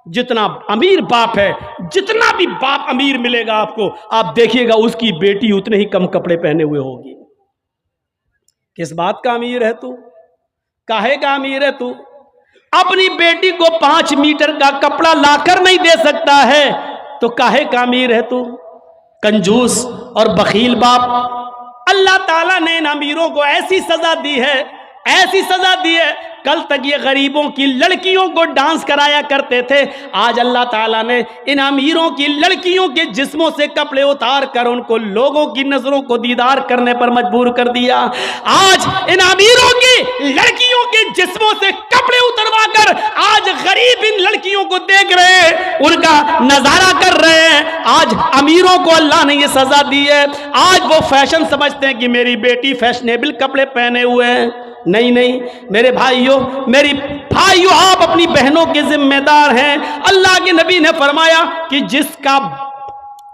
जितना अमीर बाप है, जितना भी बाप अमीर मिलेगा आपको, आप देखिएगा उसकी बेटी उतने ही कम कपड़े पहने हुए होगी। किस बात का अमीर है तू? काहे का अमीर है तू? अपनी बेटी को 5 मीटर का कपड़ा लाकर नहीं दे सकता है तो काहे का अमीर है तू? कंजूस और बखील बाप। अल्लाह ताला ने इन अमीरों को ऐसी सजा दी है, ऐसी सजा दी है। कल तक ये गरीबों की लड़कियों को डांस कराया करते थे, आज अल्लाह ताला ने इन अमीरों की लड़कियों के जिस्मों से कपड़े उतार कर उनको लोगों की नजरों को दीदार करने पर मजबूर कर दिया। आज इन अमीरों की लड़कियों के जिस्मों से कपड़े उतरवा कर आज गरीब इन लड़कियों को देख रहे हैं, उनका नजारा कर रहे हैं। आज अमीरों को अल्लाह ने ये सजा दी है। आज वो फैशन समझते हैं कि मेरी बेटी फैशनेबल कपड़े पहने हुए हैं। नहीं नहीं मेरे भाइयों, मेरी भाइयों, आप अपनी बहनों के जिम्मेदार हैं। अल्लाह के नबी ने फरमाया कि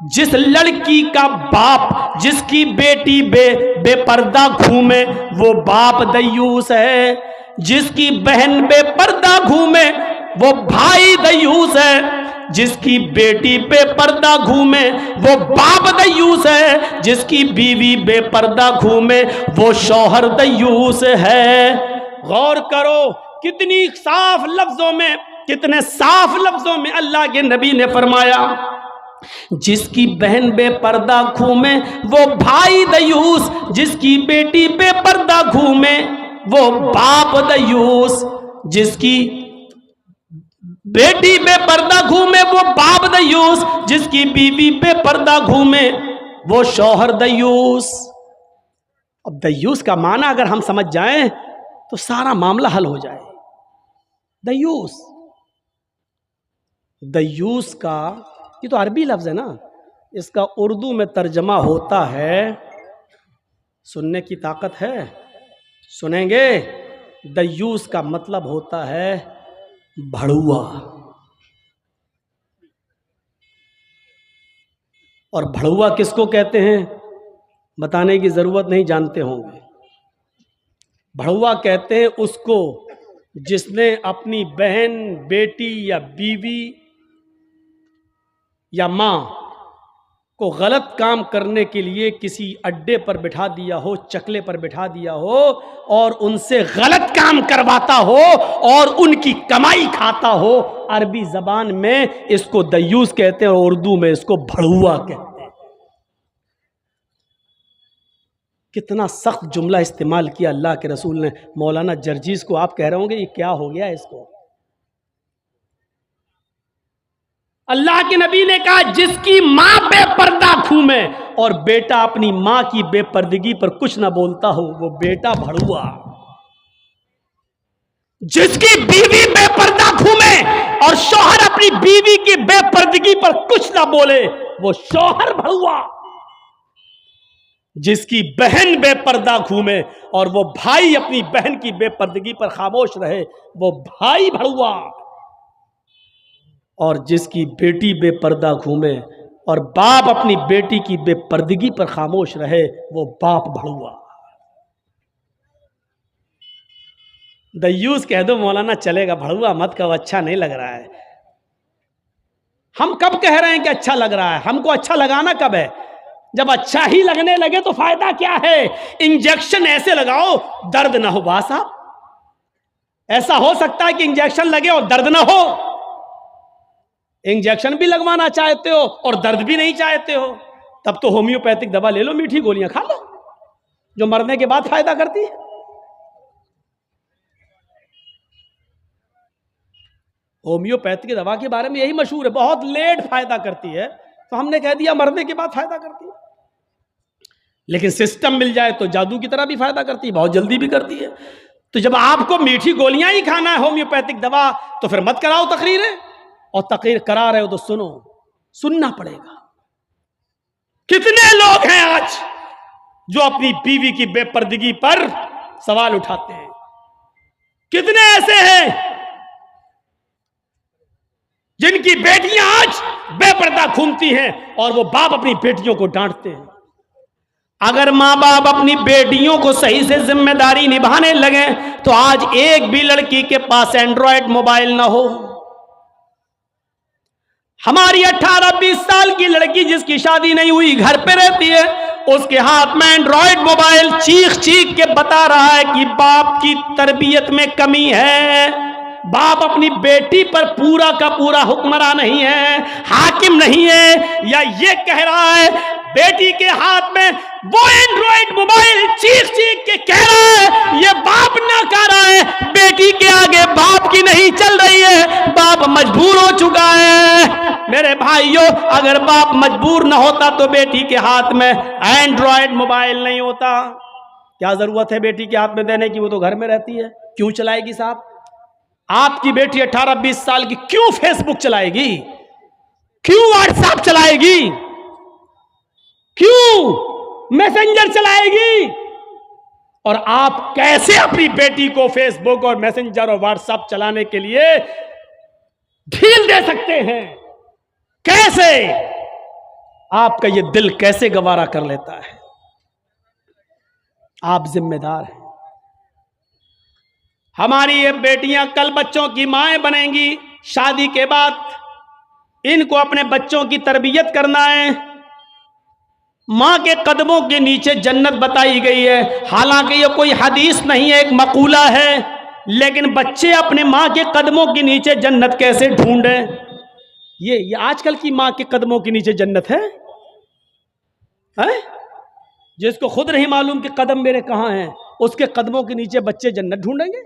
जिस लड़की का बाप, जिसकी बेटी बेपर्दा घूमे वो बाप दय्यूस है। जिसकी बहन बेपर्दा घूमे वो भाई दयूस है। जिसकी बेटी बेपर्दा घूमे वो बाप दयूस है। जिसकी बीवी बेपर्दा घूमे वो शौहर दयूस है। गौर करो कितनी साफ लफ्जों में, कितने साफ लफ्जों में अल्लाह के नबी ने फरमाया, जिसकी बहन बेपर्दा घूमे वो भाई दयूस, जिसकी बेटी बेपर्दा घूमे वो बाप दयूस, जिसकी बेटी बेपर्दा घूमे वो बाप दयूस, जिसकी बीवी बेपर्दा घूमे वो शौहर दयूस। अब दयूस का माना अगर हम समझ जाएं तो सारा मामला हल हो जाए। दयूस, दयूस का ये तो अरबी लफ्ज है ना, इसका उर्दू में तर्जमा होता है, सुनने की ताकत है, सुनेंगे। दयूस का मतलब होता है भड़ुआ। और भड़ुआ किसको कहते हैं बताने की जरूरत नहीं, जानते होंगे। भड़ुआ कहते हैं उसको जिसने अपनी बहन, बेटी या बीवी या मां को गलत काम करने के लिए किसी अड्डे पर बिठा दिया हो, चकले पर बिठा दिया हो और उनसे गलत काम करवाता हो और उनकी कमाई खाता हो। अरबी जबान में इसको दयूस कहते हैं और उर्दू में इसको भड़ुआ कहते हैं। कितना सख्त जुमला इस्तेमाल किया अल्लाह के रसूल ने। मौलाना जर्जीस को आप कह रहे होंगे ये क्या हो गया इसको। अल्लाह के नबी ने कहा जिसकी मां बेपर्दा घूमे और बेटा अपनी मां की बेपर्दगी पर कुछ ना बोलता हो वो बेटा भड़ुआ। जिसकी बीवी बेपर्दा घूमे और शौहर अपनी बीवी की बेपर्दगी पर कुछ ना बोले वो शौहर भड़ुआ। जिसकी बहन बेपर्दा घूमे और वो भाई अपनी बहन की बेपर्दगी पर खामोश रहे वो भाई भड़ुआ। और जिसकी बेटी बेपर्दा घूमे और बाप अपनी बेटी की बेपर्दगी पर खामोश रहे वो बाप भड़ुआ। दयूस कह दो मौलाना चलेगा, भड़ुआ मत कहो, अच्छा नहीं लग रहा है। हम कब कह रहे हैं कि अच्छा लग रहा है? हमको अच्छा लगाना कब है? जब अच्छा ही लगने लगे तो फायदा क्या है? इंजेक्शन ऐसे लगाओ दर्द ना हो। बात साहब ऐसा हो सकता है कि इंजेक्शन लगे और दर्द ना हो? इंजेक्शन भी लगवाना चाहते हो और दर्द भी नहीं चाहते हो, तब तो होम्योपैथिक दवा ले लो, मीठी गोलियां खा लो जो मरने के बाद फायदा करती है। होम्योपैथिक दवा के बारे में यही मशहूर है, बहुत लेट फायदा करती है, तो हमने कह दिया मरने के बाद फायदा करती है। लेकिन सिस्टम मिल जाए तो जादू की तरह भी फायदा करती है, बहुत जल्दी भी करती है। तो जब आपको मीठी गोलियां ही खाना है होम्योपैथिक दवा, तो फिर मत कराओ तकरीरें, और तकरीर करा रहे हो तो सुनो, सुनना पड़ेगा। कितने लोग हैं आज जो अपनी बीवी की बेपर्दगी पर सवाल उठाते हैं? कितने ऐसे हैं जिनकी बेटियां आज बेपर्दा घूमती हैं और वो बाप अपनी बेटियों को डांटते हैं? अगर माँ बाप अपनी बेटियों को सही से जिम्मेदारी निभाने लगे तो आज एक भी लड़की के पास एंड्रॉयड मोबाइल ना हो। हमारी 18-20 साल की लड़की जिसकी शादी नहीं हुई घर पे रहती है, उसके हाथ में एंड्रॉयड मोबाइल चीख चीख के बता रहा है कि बाप की तरबियत में कमी है, बाप अपनी बेटी पर पूरा का पूरा हुक्मरान नहीं है, हाकिम नहीं है। या ये कह रहा है बेटी के हाथ में वो एंड्रॉयड मोबाइल चीख चीख के कह रहा है ये बाप ना कर रहा है, बेटी के आगे बाप की नहीं चल रही है, बाप मजबूर हो चुका है। मेरे भाइयों, अगर बाप मजबूर ना होता तो बेटी के हाथ में एंड्रॉयड मोबाइल नहीं होता। क्या जरूरत है बेटी के हाथ में देने की? वो तो घर में रहती है, क्यों चलाएगी साहब? आपकी बेटी 18-20 साल की क्यों फेसबुक चलाएगी? क्यों व्हाट्सएप चलाएगी? क्यों मैसेंजर चलाएगी? और आप कैसे अपनी बेटी को फेसबुक और मैसेंजर और व्हाट्सएप चलाने के लिए ढील दे सकते हैं? कैसे? आपका ये दिल कैसे गवारा कर लेता है? आप जिम्मेदार हैं। हमारी ये बेटियां कल बच्चों की माएँ बनेंगी, शादी के बाद इनको अपने बच्चों की तरबियत करना है। माँ के कदमों के नीचे जन्नत बताई गई है। हालांकि ये कोई हदीस नहीं है, एक मकूला है, लेकिन बच्चे अपने माँ के कदमों के नीचे जन्नत कैसे ढूंढें? ये आजकल की माँ के कदमों के नीचे जन्नत है? जिसको खुद नहीं मालूम कि कदम मेरे कहाँ हैं, उसके कदमों के नीचे बच्चे जन्नत ढूंढेंगे?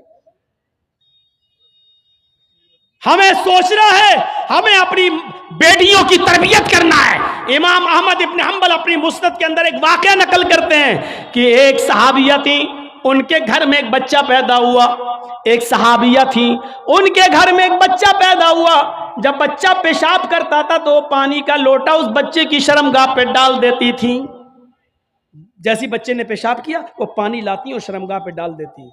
हमें सोचना है, हमें अपनी बेटियों की तरबियत करना है। इमाम अहमद इब्न हंबल अपनी मुस्नद के अंदर एक वाकया नकल करते हैं कि एक सहाबिया थी, उनके घर में एक बच्चा पैदा हुआ। एक सहाबिया थी, उनके घर में एक बच्चा पैदा हुआ। जब बच्चा पेशाब करता था तो पानी का लोटा उस बच्चे की शर्मगाह पे डाल देती थी। जैसी बच्चे ने पेशाब किया वो पानी लाती और शर्मगाह पे डाल देती।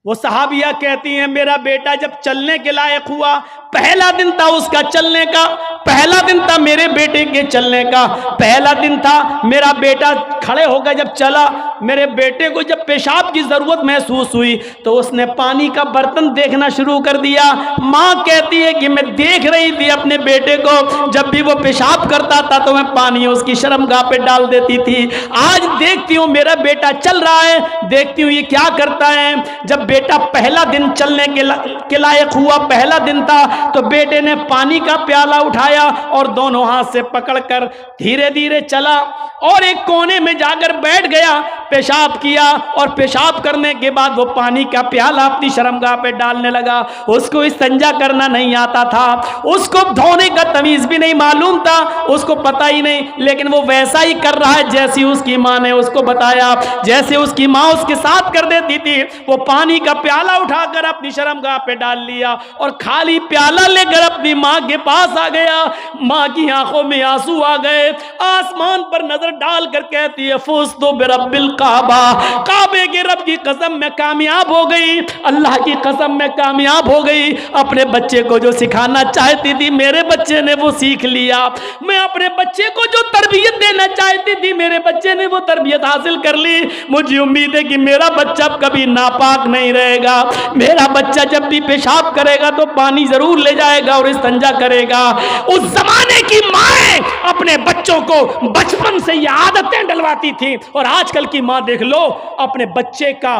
वो सहाबिया कहती हैं, मेरा बेटा जब चलने के लायक हुआ, पहला दिन था उसका चलने का, पहला दिन था मेरे बेटे के चलने का, पहला दिन था मेरा बेटा खड़े होकर जब चला, मेरे बेटे को जब पेशाब की जरूरत महसूस हुई तो उसने पानी का बर्तन देखना शुरू कर दिया। माँ कहती है कि मैं देख रही थी अपने बेटे को, जब भी वो पेशाब करता था तो मैं पानी उसकी शर्मगाह पे डाल देती थी। आज देखती हूँ मेरा बेटा चल रहा है, देखती हूँ ये क्या करता है। जब बेटा पहला दिन चलने के लायक हुआ, पहला दिन था, तो बेटे ने पानी का प्याला उठाया और दोनों हाथ से पकड़कर धीरे धीरे चला और एक कोने में जाकर बैठ गया, पेशाब किया और पेशाब करने के बाद वो पानी का प्याला अपनी शर्मगाह पे डालने लगा। उसको इस्तिंजा करना नहीं आता था, उसको धोने का तमीज भी नहीं मालूम था, उसको पता ही नहीं, लेकिन वो वैसा ही कर रहा है जैसी उसकी माँ ने उसको बताया। जैसे उसकी माँ उसके साथ कर देती थी, वो पानी का प्याला उठाकर अपनी शर्मगाह पे डाल लिया और खाली प्याला लेकर अपनी माँ के पास आ गया। माँ की आंखों में आंसू आ गए, आसमान पर नजर डालकर कहती है, फूस तो बिरब्बिल काबा, काबे के रब की कसम मैं कामयाब हो गई, अल्लाह की कसम मैं कामयाब हो गई। अपने बच्चे को जो सिखाना चाहती थी मेरे बच्चे ने वो सीख लिया। मैं अपने बच्चे को जो तरबियत देना चाहती थी मेरे बच्चे ने वो तरबियत हासिल कर ली। मुझे उम्मीद है कि मेरा बच्चा कभी नापाक नहीं रहेगा, मेरा बच्चा जब भी पेशाब करेगा तो पानी जरूर ले जाएगा और इस्तिंजा करेगा। उस जमाने की माएं अपने बच्चों को बचपन से ये आदतें डलवाती थी, और आजकल की माँ देख लो, अपने बच्चे का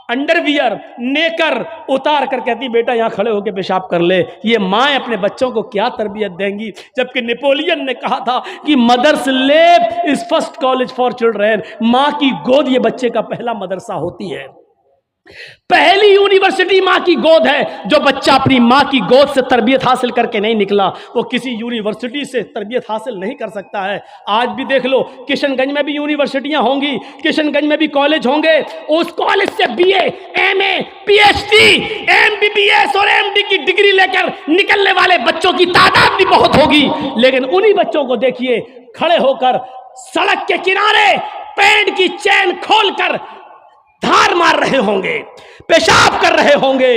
अंडरवियर नेकर उतार कर कहती बेटा यहाँ खड़े होकर पेशाब कर ले। ये माएँ अपने बच्चों को क्या तरबियत देंगी? जबकि नेपोलियन ने कहा था कि mother's lap is first college for children, माँ की गोद ये बच्चे का पहला मदरसा होती है, पहली यूनिवर्सिटी माँ की गोद है। जो बच्चा अपनी माँ की गोद से तरबियत हासिल करके नहीं निकला वो किसी यूनिवर्सिटी से तरबियत हासिल नहीं कर सकता है। आज भी देख लो, किशनगंज में भी यूनिवर्सिटियां होंगी, किशनगंज में भी कॉलेज होंगे, उस कॉलेज से बीए, एमए, पीएचडी, एमबीबीएस और एमडी की डिग्री लेकर निकलने वाले बच्चों की तादाद भी बहुत होगी। लेकिन उन्हीं बच्चों को देखिए खड़े होकर सड़क के किनारे पैंट की चैन खोलकर धार मार रहे होंगे, पेशाब कर रहे होंगे।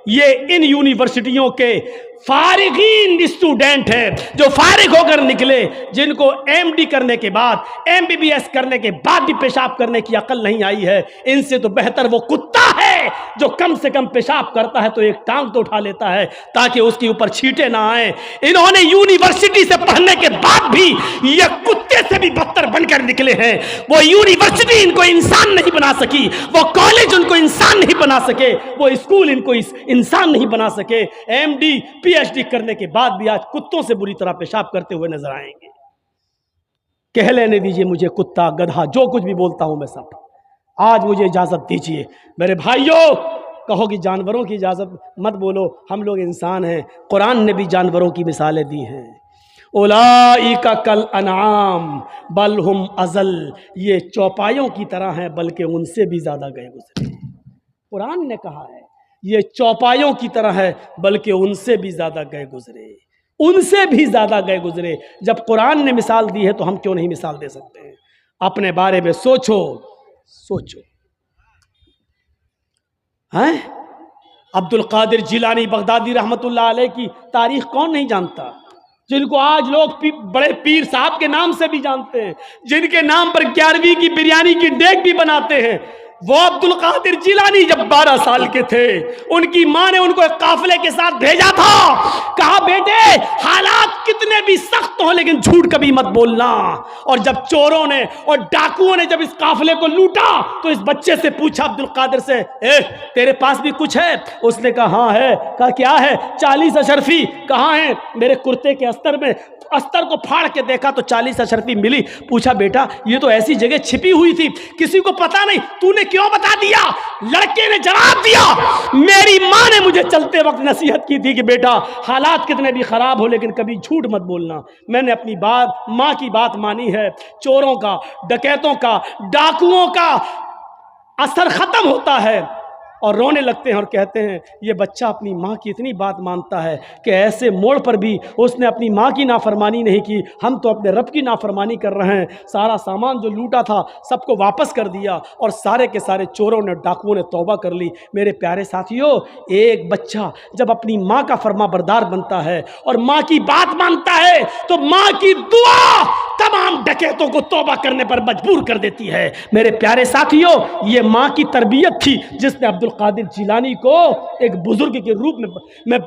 ये इन यूनिवर्सिटियों के फारिगीन स्टूडेंट हैं जो फारिग होकर निकले, जिनको एमडी करने के बाद, एमबीबीएस करने के बाद भी पेशाब करने की अकल नहीं आई है। इनसे तो बेहतर वो कुत्ता है जो कम से कम पेशाब करता है तो एक टांग तो उठा लेता है ताकि उसके ऊपर छींटे ना आए। इन्होंने यूनिवर्सिटी से पढ़ने के बाद भी ये कुत्ते से भी बदतर बनकर निकले हैं। वो यूनिवर्सिटी इनको इंसान नहीं बना सकी, वो कॉलेज उनको इंसान नहीं बना सके, वो स्कूल इनको इंसान नहीं बना सके। एमडी पीएचडी करने के बाद भी आज कुत्तों से बुरी तरह पेशाब करते हुए नजर आएंगे। कह लेने दीजिए मुझे कुत्ता, गधा, जो कुछ भी बोलता हूं मैं सब। आज मुझे इजाजत दीजिए मेरे भाइयों, कहो कि जानवरों की इजाजत मत बोलो, हम लोग इंसान हैं। कुरान ने भी जानवरों की मिसालें दी हैं। उलाइका कल अनाम बल हुम अजल, ये चौपायों की तरह हैं बल्कि उनसे भी ज्यादा गए गुजरे। कुरान ने कहा है ये चौपायों की तरह है बल्कि उनसे भी ज्यादा गए गुजरे, उनसे भी ज्यादा गए गुजरे। जब कुरान ने मिसाल दी है तो हम क्यों नहीं मिसाल दे सकते हैं? अपने बारे में सोचो, सोचो। हैं अब्दुल कादिर जिलानी बगदादी रहमतुल्लाह अलैह की तारीख कौन नहीं जानता, जिनको आज लोग बड़े पीर साहब के नाम से भी जानते हैं, जिनके नाम पर 11वीं की बिरयानी की डेग भी बनाते हैं। वो अब्दुल कादिर जिलानी जब 12 साल के थे, उनकी मां ने उनको एक काफिले के साथ भेजा था। कहा बेटे हालात कितने भी सख्त हो लेकिन झूठ कभी मत बोलना। और जब चोरों ने और डाकुओं ने जब इस काफिले को लूटा तो इस बच्चे से पूछा अब्दुल कादिर से, तेरे पास भी कुछ है? उसने कहा हाँ है। कहा क्या है? 40 अशरफी। कहाँ है? मेरे कुर्ते के अस्तर में। अस्तर को फाड़ के देखा तो 40 अशरफी मिली। पूछा बेटा ये तो ऐसी जगह छिपी हुई थी, किसी को पता नहीं, तूने क्यों बता दिया? लड़के ने जवाब दिया, मेरी मां ने मुझे चलते वक्त नसीहत की थी कि बेटा हालात कितने भी खराब हो लेकिन कभी झूठ मत बोलना। मैंने अपनी बात, मां की बात मानी है। चोरों का, डकैतों का, डाकुओं का असर खत्म होता है और रोने लगते हैं और कहते हैं ये बच्चा अपनी माँ की इतनी बात मानता है कि ऐसे मोड़ पर भी उसने अपनी माँ की नाफरमानी नहीं की, हम तो अपने रब की नाफरमानी कर रहे हैं। सारा सामान जो लूटा था सबको वापस कर दिया और सारे के सारे चोरों ने, डाकुओं ने तौबा कर ली। मेरे प्यारे साथियों, एक बच्चा जब अपनी माँ का फरमा बरदार बनता है और माँ की बात मानता है तो माँ की दुआ तमाम डकैतों को तौबा करने पर मजबूर कर देती है। मेरे प्यारे साथियों, ये माँ की तरबियत थी जिसने अब्दुल कादिर जिलानी को एक बुजुर्ग के रूप में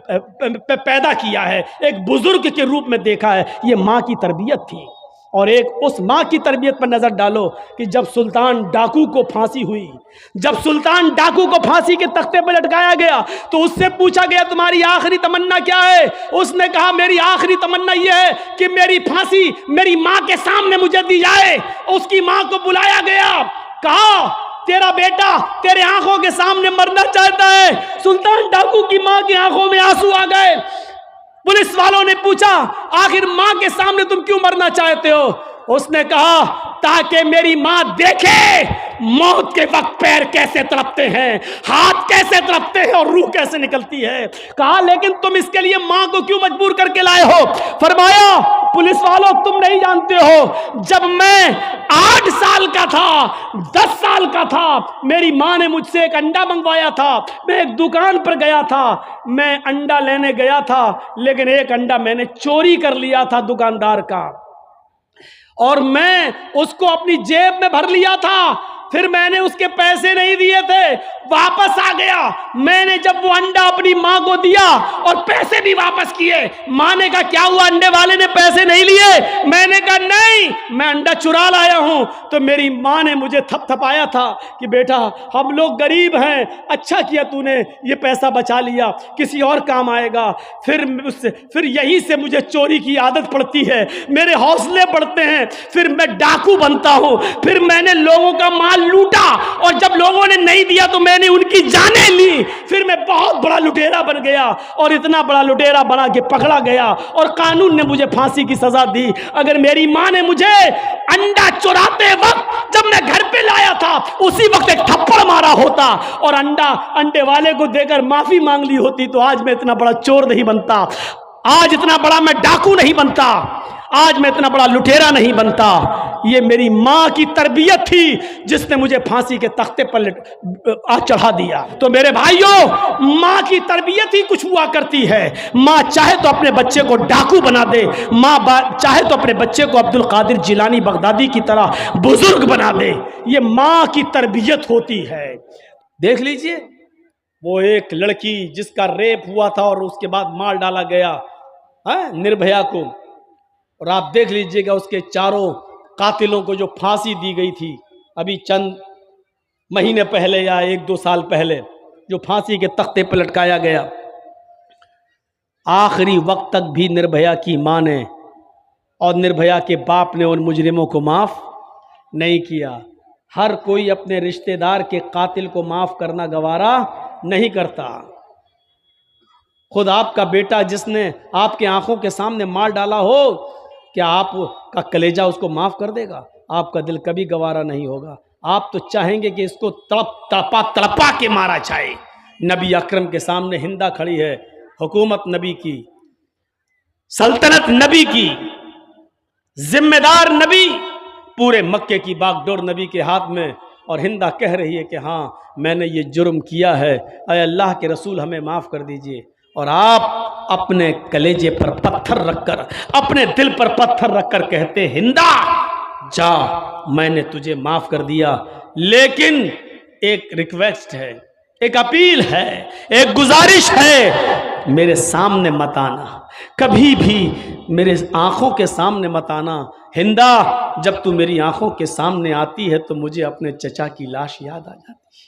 पैदा किया है, एक बुजुर्ग के रूप में देखा है। ये माँ की तरबियत थी। और एक उस माँ की तरबियत पर नजर डालो कि जब सुल्तान डाकू को फांसी हुई, जब सुल्तान डाकू को फांसी के तख्ते पर लटकाया गया तो उससे पूछा गया तुम्हारी आखिरी तमन्ना क्या है? उसने कहा मेरी आखिरी तमन्ना यह है कि मेरी फांसी मेरी माँ के सामने मुझे दी जाए। उसकी माँ को बुलाया गया, कहा तेरा बेटा तेरे आंखों के सामने मरना चाहता है। सुल्तान डाकू की माँ की आंखों में आंसू आ गए। पुलिस वालों ने पूछा आखिर मां के सामने तुम क्यों मरना चाहते हो? उसने कहा ताकि मेरी मां देखे मौत के वक्त पैर कैसे तड़पते हैं, हाथ कैसे तड़पते हैं और रूह कैसे निकलती है। कहा लेकिन तुम इसके लिए मां को क्यों मजबूर करके लाए हो? फरमाया पुलिस वालों तुम नहीं जानते हो, जब मैं 8 साल का था, 10 साल का था, मेरी मां ने मुझसे एक अंडा मंगवाया था। मैं एक दुकान पर गया था, मैं अंडा लेने गया था लेकिन एक अंडा मैंने चोरी कर लिया था दुकानदार का और मैं उसको अपनी जेब में भर लिया था। फिर मैंने उसके पैसे नहीं दिए थे, वापस आ गया। मैंने जब वो अंडा अपनी माँ को दिया और पैसे भी वापस किए, माँ ने कहा क्या हुआ अंडे वाले ने पैसे नहीं लिए? मैंने कहा नहीं, मैं अंडा चुरा लाया हूँ। तो मेरी माँ ने मुझे थपथपाया था कि बेटा हम लोग गरीब हैं, अच्छा किया तूने ये पैसा बचा लिया, किसी और काम आएगा। फिर यहीं से मुझे चोरी की आदत पड़ती है, मेरे हौसले बढ़ते हैं, फिर मैं डाकू बनता हूँ। फिर मैंने लोगों का माल लूटा और जब लोगों ने नहीं दिया तो मैंने उनकी जानें ली। फिर मैं बहुत बड़ा लुटेरा बन गया और इतना बड़ा लुटेरा बना के पकड़ा गया और कानून ने मुझे फांसी की सजा दी। अगर मेरी मां ने मुझे अंडा चुराते वक्त जब मैं घर पे लाया था उसी वक्त एक थप्पड़ मारा होता और अंडे वाले को देकर माफी मांग ली होती तो आज मैं इतना बड़ा चोर नहीं बनता, आज इतना बड़ा मैं डाकू नहीं बनता, आज मैं इतना बड़ा लुटेरा नहीं बनता। ये मेरी माँ की तरबियत थी जिसने मुझे फांसी के तख्ते पर चढ़ा दिया। तो मेरे भाइयों, माँ की तरबियत ही कुछ हुआ करती है। माँ चाहे तो अपने बच्चे को डाकू बना दे, माँ चाहे तो अपने बच्चे को अब्दुल कादिर जिलानी बगदादी की तरह बुजुर्ग बना दे। ये माँ की तरबियत होती है। देख लीजिए वो एक लड़की जिसका रेप हुआ था और उसके बाद मार डाला गया है निर्भया को, और आप देख लीजिएगा उसके चारों कातिलों को जो फांसी दी गई थी अभी चंद महीने पहले या 1-2 साल पहले जो फांसी के तख्ते पर लटकाया गया, आखिरी वक्त तक भी निर्भया की मां ने और निर्भया के बाप ने उन मुजरिमों को माफ नहीं किया। हर कोई अपने रिश्तेदार के कातिल को माफ करना गवारा नहीं करता। खुद आपका बेटा जिसने आपके आंखों के सामने मार डाला हो, क्या आपका कलेजा उसको माफ कर देगा? आपका दिल कभी गवारा नहीं होगा। आप तो चाहेंगे कि इसको तड़पा के मारा जाए। नबी अकरम के सामने हिंदा खड़ी है, हुकूमत नबी की, सल्तनत नबी की, जिम्मेदार नबी, पूरे मक्के की बागडोर नबी के हाथ में, और हिंदा कह रही है कि हाँ मैंने ये जुर्म किया है, अय अल्लाह के रसूल हमें माफ़ कर दीजिए। और आप अपने कलेजे पर पत्थर रखकर, अपने दिल पर पत्थर रखकर कहते हिंदा जा मैंने तुझे माफ़ कर दिया, लेकिन एक रिक्वेस्ट है, एक अपील है, एक गुजारिश है, मेरे सामने मत आना, कभी भी मेरे आंखों के सामने मत आना। हिंदा, जब तू मेरी आंखों के सामने आती है तो मुझे अपने चचा की लाश याद आ जाती है,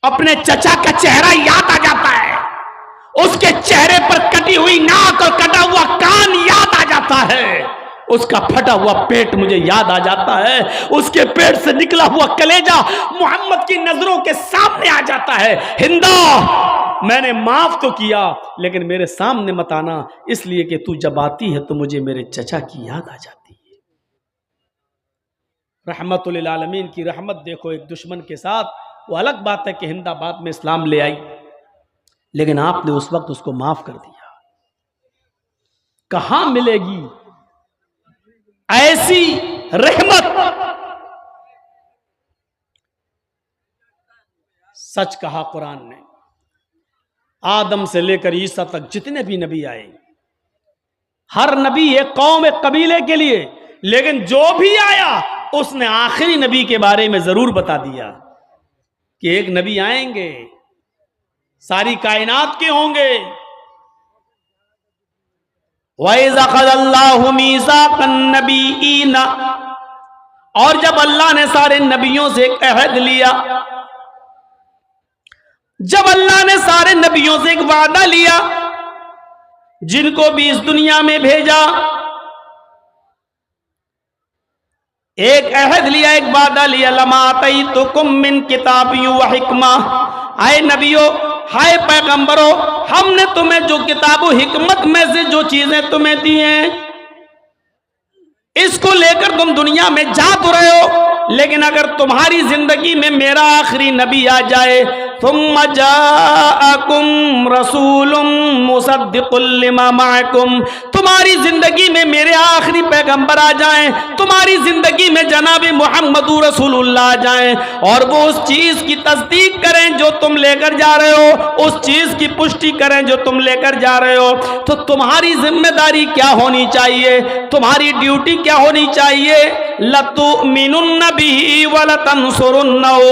अपने चचा का चेहरा याद आ जाता है, उसके चेहरे पर कटी हुई नाक और कटा हुआ कान याद आ जाता है, उसका फटा हुआ पेट मुझे याद आ जाता है, उसके पेट से निकला हुआ कलेजा मोहम्मद की नजरों के सामने आ जाता है। हिंदा, मैंने माफ तो किया लेकिन मेरे सामने मत आना, इसलिए कि तू जब आती है तो मुझे मेरे चचा की याद आ जाती है। रहमतुल लिल आलमीन की रहमत देखो एक दुश्मन के साथ। वो अलग बात है कि हिंदा बाद में इस्लाम ले आई, लेकिन आपने उस वक्त उसको माफ कर दिया। कहां मिलेगी ऐसी रहमत? सच कहा कुरान ने, आदम से लेकर ईसा तक जितने भी नबी आए, हर नबी एक कौम एक कबीले के लिए, लेकिन जो भी आया उसने आखिरी नबी के बारे में जरूर बता दिया कि एक नबी आएंगे, सारी कायनात के होंगे। वइज़अख़ज़ल्लाहु मीसाक़न नबीय्यीना, और जब अल्लाह ने सारे नबियों से एक अहद लिया, जब अल्लाह ने सारे नबियों से एक वादा लिया, जिनको भी इस दुनिया में भेजा, एक अहद लिया, एक वादा लिया, लमा आतैतुकुम मिन किताबिन व हिकमा, आए नबियों, हाय पैगंबरों, हमने तुम्हें जो किताब व हिकमत में से जो चीजें तुम्हें दी हैं, इसको लेकर तुम दुनिया में जा तो रहे हो, लेकिन अगर तुम्हारी जिंदगी में मेरा आखिरी नबी आ जाए, सुम्मा जाअकुम रसूलुम मुसद्दिकुल लिमा माअकुम, तुम्हारी जिंदगी में मेरे आखिरी पैगंबर आ जाएं, तुम्हारी जिंदगी में जनाबी मुहम्मदुर रसूलुल्लाह आ जाएं, और वो उस चीज की तस्दीक करें जो तुम लेकर जा रहे हो, उस चीज की पुष्टि करें जो तुम लेकर जा रहे हो, तो तुम्हारी जिम्मेदारी क्या होनी चाहिए, तुम्हारी ड्यूटी क्या होनी चाहिए? लतुमिनुन्न बिही व लतंसुरुन्नहु।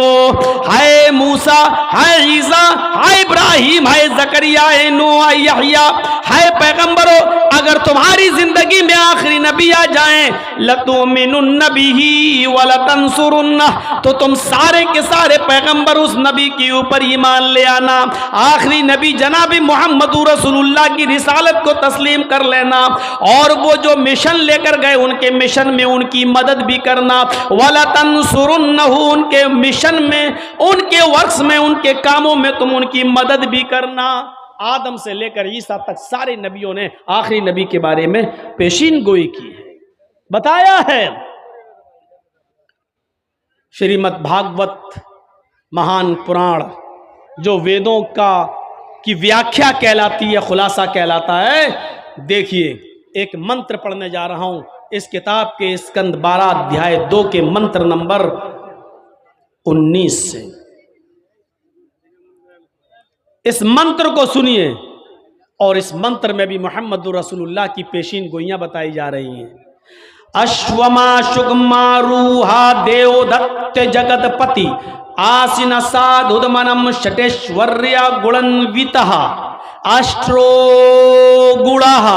हाय मूसा, हाय ईसा, हाय इब्राहिम, हाय ज़करिया, हाय नूह, हाय यहया, हाय पैगंबरों, अगर तुम्हारी जिंदगी में आखिरी नबी आ जाएं, लतुमिनुन्न बिही व लतंसुरुन्नहु, तो तुम सारे के सारे पैगंबर उस नबी के ऊपर ईमान ले आना, आखिरी नबी जनाबी मुहम्मदुर रसूलुल्लाह की रिसालत को तस्लीम कर लेना, और वो जो मिशन लेकर गए उनके मिशन में उनकी मदद भी करना, वला तंसुरुन्नहु, उनके मिशन में, उनके वर्क्स में, उनके कामों में तुम उनकी मदद भी करना। आदम से लेकर ईसा तक सारे नबियों ने आखिरी नबी के बारे में पेशीन गोई की है, बताया है। श्रीमद् भागवत महान पुराण जो वेदों की व्याख्या कहलाती है, खुलासा कहलाता है, देखिए एक मंत्र पढ़ने जा रहा हूं इस किताब के स्कंद 12 अध्याय 2 के मंत्र नंबर 19 से। इस मंत्र को सुनिए, और इस मंत्र में भी मोहम्मदुर रसूलुल्लाह की पेशीन गोइयां बताई जा रही हैं। अश्वमा शुगमारूहा देवदत्त जगतपति आसीन साधुदमनम षटेश्वर्या गुणन्वितः अष्ट्रो गुणः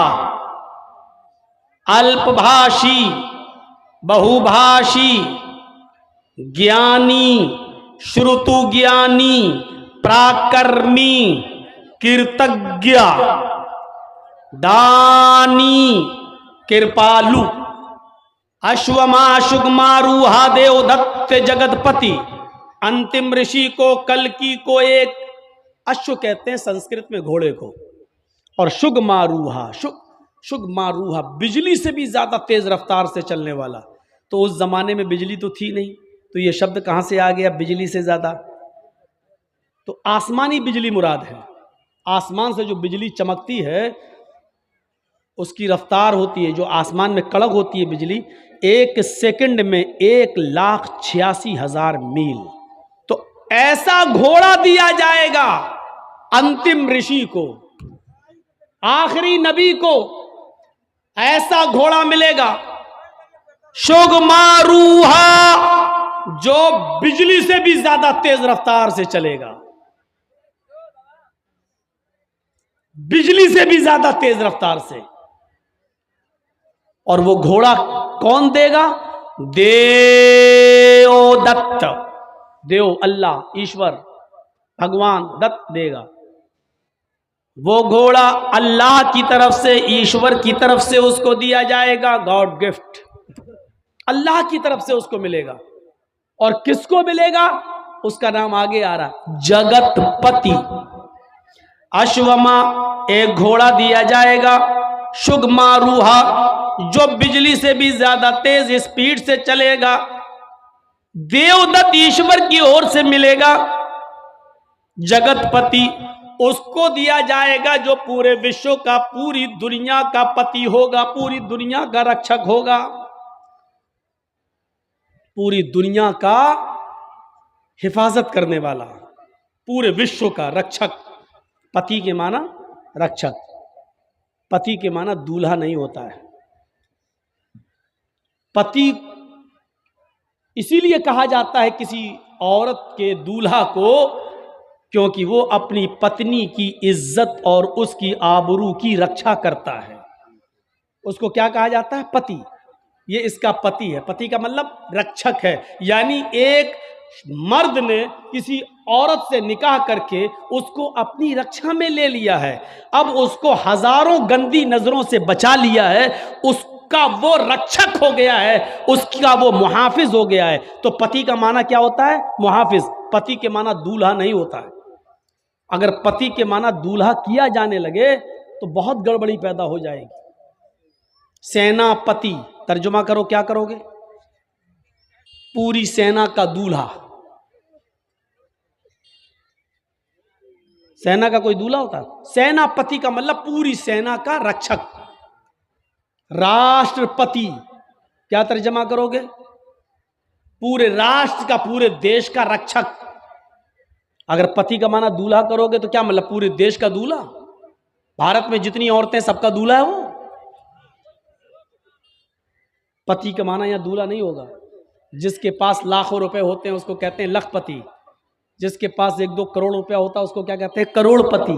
अल्पभाषी बहुभाषी ज्ञानी श्रुतु ज्ञानी प्राकर्मी कीर्तज्ञ दानी कृपालु। अश्वमाशुगमारूहा देवदत्त जगतपति, अंतिम ऋषि को, कल्कि को, एक अश्व कहते हैं संस्कृत में घोड़े को, और शुगमारूहा, शुगमारूहा बिजली से भी ज्यादा तेज रफ्तार से चलने वाला। तो उस जमाने में बिजली तो थी नहीं, तो ये शब्द कहां से आ गया बिजली से ज्यादा? तो आसमानी बिजली मुराद है, आसमान से जो बिजली चमकती है उसकी रफ्तार होती है, जो आसमान में कड़क होती है बिजली, 1 सेकंड में 1,86,000 मील। तो ऐसा घोड़ा दिया जाएगा अंतिम ऋषि को, आखिरी नबी को, ऐसा घोड़ा मिलेगा। शुगमारूहा जो बिजली से भी ज्यादा तेज रफ्तार से चलेगा, बिजली से भी ज्यादा तेज रफ्तार से। और वो घोड़ा कौन देगा? देवदत्त, देव अल्लाह, ईश्वर, भगवान दत्त देगा। वो घोड़ा अल्लाह की तरफ से, ईश्वर की तरफ से उसको दिया जाएगा, गॉड गिफ्ट, अल्लाह की तरफ से उसको मिलेगा। और किसको मिलेगा? उसका नाम आगे आ रहा, जगतपति। अश्वमा, एक घोड़ा दिया जाएगा, शुगमारूहा, जो बिजली से भी ज्यादा तेज स्पीड से चलेगा, देवदत्त ईश्वर की ओर से मिलेगा। जगतपति, उसको दिया जाएगा जो पूरे विश्व का, पूरी दुनिया का पति होगा, पूरी दुनिया का रक्षक होगा, पूरी दुनिया का हिफाजत करने वाला, पूरे विश्व का रक्षक। पति के माना रक्षक, पति के माना दूल्हा नहीं होता है। पति इसीलिए कहा जाता है किसी औरत के दूल्हा को, क्योंकि वो अपनी पत्नी की इज्जत और उसकी आबरू की रक्षा करता है। उसको क्या कहा जाता है? पति। ये इसका पति है। पति का मतलब रक्षक है। यानी एक मर्द ने किसी औरत से निकाह करके उसको अपनी रक्षा में ले लिया है, अब उसको हजारों गंदी नजरों से बचा लिया है, उसका वो रक्षक हो गया है, उसका वो मुहाफिज हो गया है। तो पति का माना क्या होता है? मुहाफिज। पति के माना दूल्हा नहीं होता है। अगर पति के माना दूल्हा किया जाने लगे तो बहुत गड़बड़ी पैदा हो जाएगी। सेनापति, तर्जुमा करो, क्या करोगे? पूरी सेना का दूल्हा। सेना का कोई दूल्हा होता है? सेनापति का मतलब पूरी सेना का रक्षक। राष्ट्रपति, क्या तर्जुमा करोगे? पूरे राष्ट्र का, पूरे देश का रक्षक। अगर पति का माना दूल्हा करोगे तो क्या मतलब? पूरे देश का दूल्हा। भारत में जितनी औरतें सबका दूल्हा है वो। पति का माना यहां दूल्हा नहीं होगा। जिसके पास लाखों रुपए होते हैं उसको कहते हैं लखपति, जिसके पास 1-2 करोड़ रुपया होता है उसको क्या कहते हैं? करोड़पति।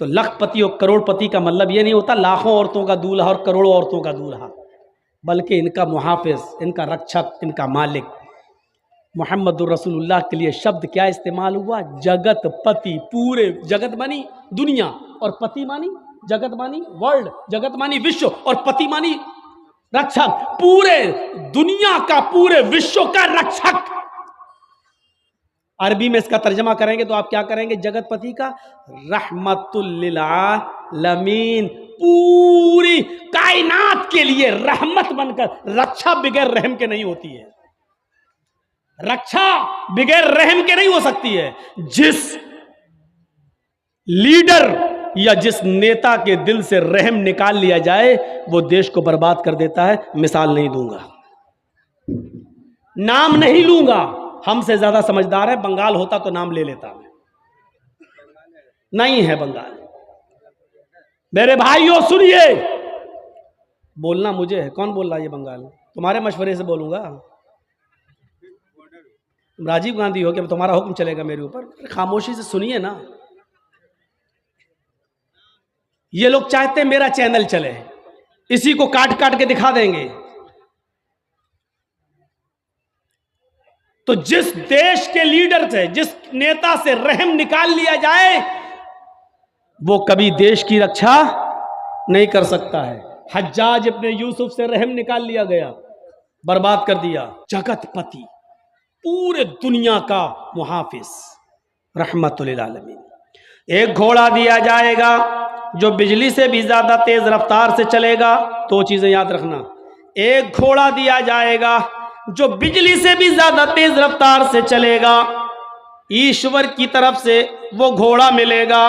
तो लखपति और करोड़पति का मतलब ये नहीं होता लाखों औरतों का दूल्हा और करोड़ों औरतों का दूल्हा, बल्कि इनका मुहाफिज, इनका रक्षक, इनका मालिक। मुहम्मदुर रसूलुल्लाह के लिए शब्द क्या इस्तेमाल हुआ? जगतपति। पूरे जगत मानी दुनिया, और पति मानी जगत मानी वर्ल्ड, जगत मानी विश्व, और पति मानी रक्षक। पूरे दुनिया का, पूरे विश्व का रक्षक। अरबी में इसका तर्जमा करेंगे तो आप क्या करेंगे? जगतपति का रहमतुल लिल आलमीन, पूरी कायनात के लिए रहमत बनकर। रक्षा बिगैर रहम के नहीं होती है, रक्षा बिगैर रहम के नहीं हो सकती है। जिस लीडर या जिस नेता के दिल से रहम निकाल लिया जाए वो देश को बर्बाद कर देता है। मिसाल नहीं दूंगा, नाम नहीं लूंगा, हमसे ज्यादा समझदार है। बंगाल होता तो नाम ले लेता, नहीं है बंगाल। मेरे भाइयों सुनिए, बोलना मुझे है, कौन बोल रहा है ये बंगाल? तुम्हारे मशवरे से बोलूंगा। तुम राजीव गांधी हो कि तुम्हारा हुक्म चलेगा मेरे ऊपर? खामोशी से सुनिए ना। ये लोग चाहते हैं मेरा चैनल चले, इसी को काट काट के दिखा देंगे। तो जिस देश के लीडर से, जिस नेता से रहम निकाल लिया जाए वो कभी देश की रक्षा नहीं कर सकता है। हज्जाज इब्ने यूसुफ से रहम निकाल लिया गया, बर्बाद कर दिया। जगतपति, पूरे दुनिया का मुहाफिज, रहमतुल लिल आलमीन। एक घोड़ा दिया जाएगा जो बिजली से भी ज्यादा तेज रफ्तार से चलेगा। दो चीजें याद रखना, एक घोड़ा दिया जाएगा जो बिजली से भी ज्यादा तेज रफ्तार से चलेगा, ईश्वर की तरफ से वो घोड़ा मिलेगा।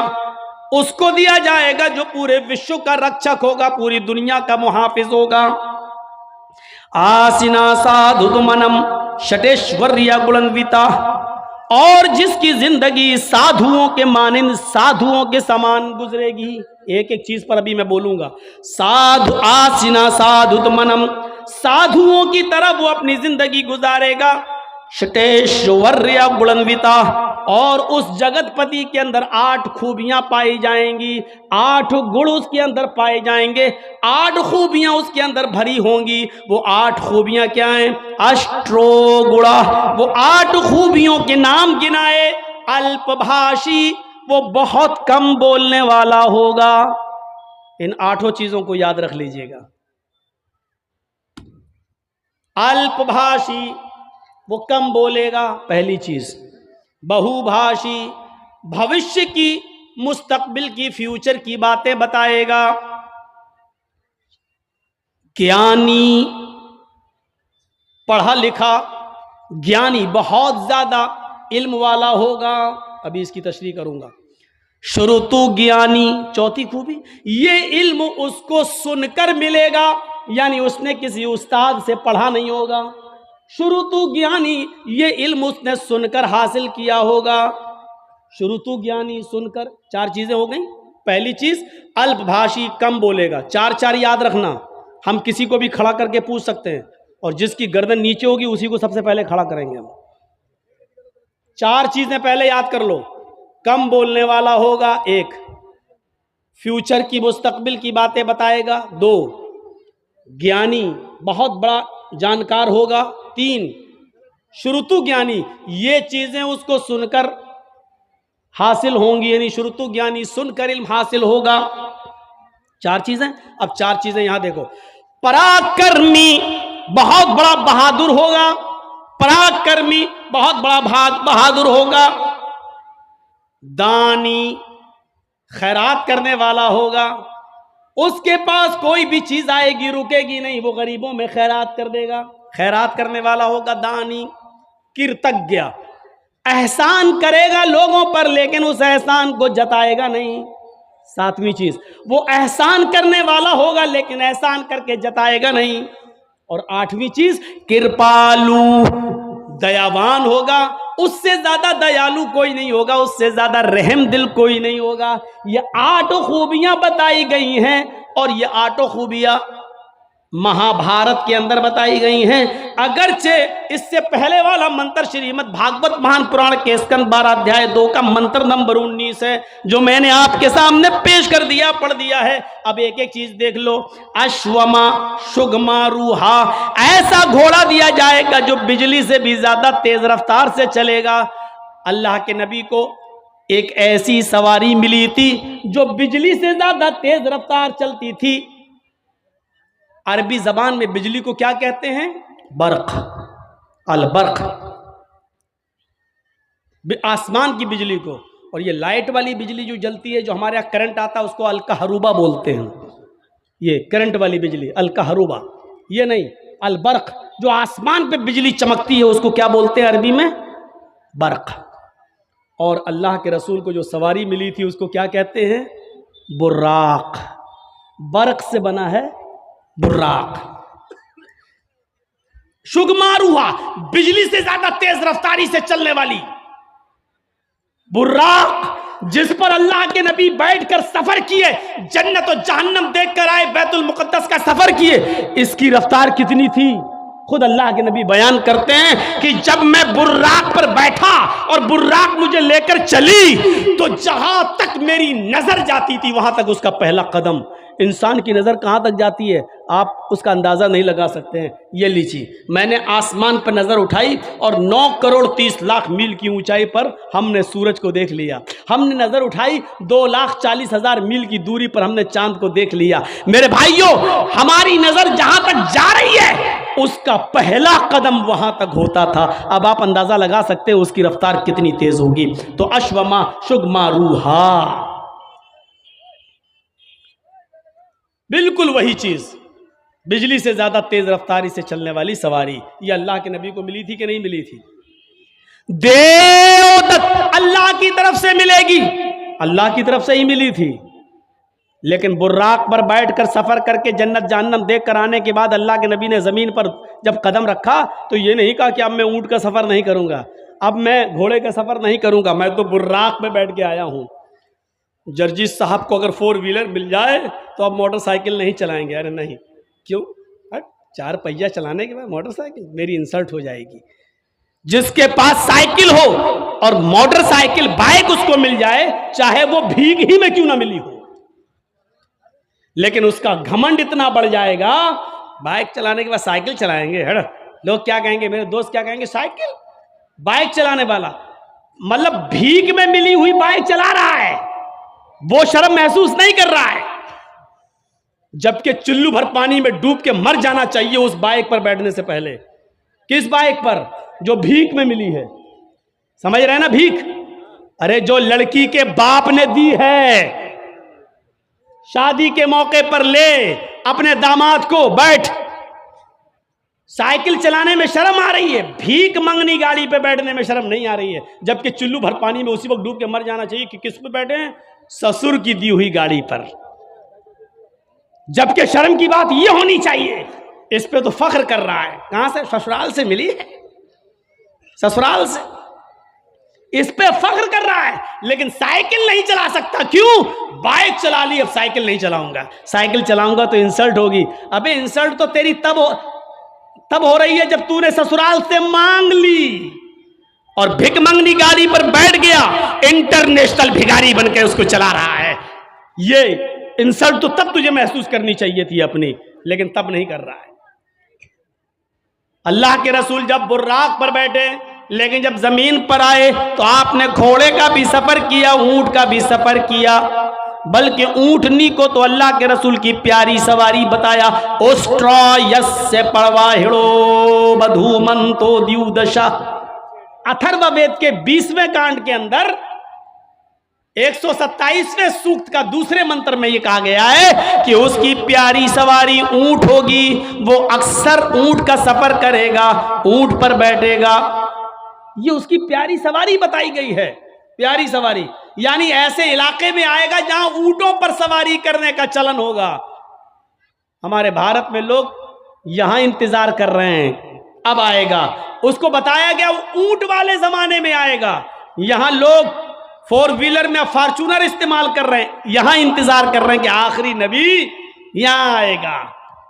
उसको दिया जाएगा जो पूरे विश्व का रक्षक होगा, पूरी दुनिया का मुहाफिज होगा। आसिना साधुमनम शटेश्वर्या गुणन्विता, और जिसकी जिंदगी साधुओं के मानिंद, साधुओं के समान गुजरेगी। एक एक चीज पर अभी मैं बोलूंगा। साधु आसिना साधुमनम, साधुओं की तरह वो अपनी जिंदगी गुजारेगा। शटेश्वर्य गुणन्विता, और उस जगतपति के अंदर 8 खूबियां पाई जाएंगी, 8 गुण उसके अंदर पाए जाएंगे, 8 खूबियां उसके अंदर भरी होंगी। वो 8 खूबियां क्या हैं? अष्टो गुणा, वो 8 खूबियों के नाम गिनाए। अल्पभाषी, वो बहुत कम बोलने वाला होगा। इन 8 चीजों को याद रख लीजिएगा। अल्पभाषी, वो कम बोलेगा, पहली चीज। बहुभाषी, भविष्य की, मुस्तकबिल की, फ्यूचर की बातें बताएगा। ज्ञानी, पढ़ा लिखा, ज्ञानी, बहुत ज्यादा इल्म वाला होगा। अभी इसकी तशरीह करूंगा। श्रुतु ज्ञानी, चौथी खूबी, ये इल्म उसको सुनकर मिलेगा, यानी उसने किसी उस्ताद से पढ़ा नहीं होगा। श्रुतु ज्ञानी, ये इल्म उसने सुनकर हासिल किया होगा। श्रुतु ज्ञानी, सुनकर। 4 चीजें हो गई। पहली चीज अल्पभाषी, कम बोलेगा। 4 याद रखना। हम किसी को भी खड़ा करके पूछ सकते हैं, और जिसकी गर्दन नीचे होगी उसी को सबसे पहले खड़ा करेंगे हम। 4 चीजें पहले याद कर लो। कम बोलने वाला होगा, 1। फ्यूचर की, मुस्तकबिल की बातें बताएगा, 2। ज्ञानी, बहुत बड़ा जानकार होगा, 3। श्रुतु ज्ञानी, ये चीजें उसको सुनकर हासिल होंगी, यानी श्रुतु ज्ञानी, सुनकर इल्म हासिल होगा। 4 चीजें। अब 4 चीजें यहां देखो। पराक्रमी, बहुत बड़ा बहादुर होगा। पराक्रमी, बहुत बड़ा बहादुर होगा। दानी, खैरात करने वाला होगा। उसके पास कोई भी चीज आएगी रुकेगी नहीं, वो गरीबों में खैरात कर देगा। खैरात करने वाला होगा दानी। कृतज्ञ, एहसान करेगा लोगों पर, लेकिन उस एहसान को जताएगा नहीं। 7वीं चीज, वो एहसान करने वाला होगा लेकिन एहसान करके जताएगा नहीं। और 8वीं चीज, कृपालु, दयावान होगा। उससे ज्यादा दयालु कोई नहीं होगा, उससे ज्यादा रहम दिल कोई नहीं होगा। ये 8 खूबियां बताई गई हैं, और ये 8 खूबियां महाभारत के अंदर बताई गई हैं। अगरचे इससे पहले वाला मंत्र श्रीमद् भागवत महान पुराण के स्कंद 12 अध्याय 2 का मंत्र नंबर 19 है, जो मैंने आपके सामने पेश कर दिया, पढ़ दिया है। अब एक एक चीज देख लो। अश्वमा शुगमा रूहा, ऐसा घोड़ा दिया जाएगा जो बिजली से भी ज्यादा तेज रफ्तार से चलेगा। अल्लाह के नबी को एक ऐसी सवारी मिली थी जो बिजली से ज्यादा तेज रफ्तार चलती थी। अरबी जबान में बिजली को क्या कहते हैं? बर्क, अल बर्क, आसमान की बिजली को। और ये लाइट वाली बिजली जो जलती है, जो हमारे यहाँ करंट आता है, उसको अलकहरूबा बोलते हैं। ये करंट वाली बिजली अलकहरूबा, ये नहीं, अल बर्क, जो आसमान पे बिजली चमकती है उसको क्या बोलते हैं अरबी में? बर्क। और अल्लाह के रसूल को जो सवारी मिली थी उसको क्या कहते हैं? बुर्राक। बर्क से बना है बुर्राक। शुगमारुहा, बिजली से ज्यादा तेज रफ्तारी से चलने वाली। बुर्राक, जिस पर अल्लाह के नबी बैठकर सफर किए, जन्नत और जहन्नम देखकर आए, बैतुल मुकद्दस का सफर किए। इसकी रफ्तार कितनी थी? खुद अल्लाह के नबी बयान करते हैं कि जब मैं बुर्राक पर बैठा और बुर्राक मुझे लेकर चली, तो जहां तक मेरी नजर जाती थी वहां तक उसका पहला कदम। इंसान की नज़र कहाँ तक जाती है आप उसका अंदाज़ा नहीं लगा सकते हैं। ये लीजिए, मैंने आसमान पर नज़र उठाई और 9 करोड़ 30 लाख मील की ऊंचाई पर हमने सूरज को देख लिया। हमने नज़र उठाई 2,40,000 मील की दूरी पर हमने चांद को देख लिया। मेरे भाइयों, हमारी नज़र जहाँ तक जा रही है उसका पहला कदम वहाँ तक होता था। अब आप अंदाज़ा लगा सकते हैं उसकी रफ्तार कितनी तेज़ होगी। तो अश्वमा शुगमा रूहा, बिल्कुल वही चीज, बिजली से ज्यादा तेज रफ्तारी से चलने वाली सवारी। ये अल्लाह के नबी को मिली थी कि नहीं मिली थी? देवदत्त अल्लाह की तरफ से मिलेगी, अल्लाह की तरफ से ही मिली थी। लेकिन बुर्राक पर बैठकर सफर करके जन्नत जहन्नम देख कर आने के बाद अल्लाह के नबी ने जमीन पर जब कदम रखा तो ये नहीं कहा कि अब मैं ऊंट का सफर नहीं करूंगा, अब मैं घोड़े का सफर नहीं करूंगा, मैं तो बुर्राक में बैठ के आया हूं। जर्जिस साहब को अगर 4 व्हीलर मिल जाए तो अब मोटरसाइकिल नहीं चलाएंगे। अरे नहीं, क्यों? 4 पहिया चलाने के बाद मोटरसाइकिल, मेरी इंसल्ट हो जाएगी। जिसके पास साइकिल हो और मोटरसाइकिल बाइक उसको मिल जाए, चाहे वो भीग ही में क्यों ना मिली हो, लेकिन उसका घमंड इतना बढ़ जाएगा, बाइक चलाने के बाद साइकिल चलाएंगे, हड़ लोग क्या कहेंगे, मेरे दोस्त क्या कहेंगे, साइकिल बाइक चलाने वाला, मतलब भीग में मिली हुई बाइक चला रहा है, वो शर्म महसूस नहीं कर रहा है, जबकि चुल्लू भर पानी में डूब के मर जाना चाहिए उस बाइक पर बैठने से पहले। किस बाइक पर? जो भीख में मिली है। समझ रहे हैं ना भीख? अरे जो लड़की के बाप ने दी है, शादी के मौके पर ले अपने दामाद को, बैठ, साइकिल चलाने में शर्म आ रही है, भीख मंगनी गाड़ी पे बैठने में शर्म नहीं आ रही है, जबकि चुल्लू भर पानी में उसी वक्त डूब के मर जाना चाहिए कि किस पे बैठे हैं? ससुर की दी हुई गाड़ी पर। जबकि शर्म की बात यह होनी चाहिए, इस पे तो फख्र कर रहा है, कहां से? ससुराल से मिली है, ससुराल से, इस पे फख्र कर रहा है, लेकिन साइकिल नहीं चला सकता। क्यों? बाइक चला ली, अब साइकिल नहीं चलाऊंगा, साइकिल चलाऊंगा तो इंसल्ट होगी। अबे इंसल्ट तो तेरी तब हो रही है जब तूने ससुराल से मांग ली और भिख मंगनी गाड़ी पर बैठ गया, इंटरनेशनल भिखारी बनकर उसको चला रहा है। ये इंसल्ट तो तब तुझे महसूस करनी चाहिए थी अपनी, लेकिन तब नहीं कर रहा है। अल्लाह के रसूल जब बुर्राक पर बैठे, लेकिन जब जमीन पर आए तो आपने घोड़े का भी सफर किया, ऊंट का भी सफर किया, बल्कि ऊंटनी को तो अल्लाह के रसूल की प्यारी सवारी बताया। ओस्ट्रा यस्य पड़वाहिड़ो बधूमंतो द्युदशा। अथर्ववेद के 20वें कांड के अंदर 127वें सूक्त का दूसरे मंत्र में यह कहा गया है कि उसकी प्यारी सवारी ऊंट होगी, वो अक्सर ऊंट का सफर करेगा, ऊंट पर बैठेगा। ये उसकी प्यारी सवारी बताई गई है। प्यारी सवारी यानी ऐसे इलाके में आएगा जहां ऊंटों पर सवारी करने का चलन होगा। हमारे भारत में लोग यहां इंतजार कर रहे हैं, अब आएगा। उसको बताया गया ऊंट वाले जमाने में आएगा। यहां लोग 4 व्हीलर में फॉर्च्यूनर इस्तेमाल कर रहे हैं, यहां इंतजार कर रहे हैं कि आखिरी नबी यहां आएगा,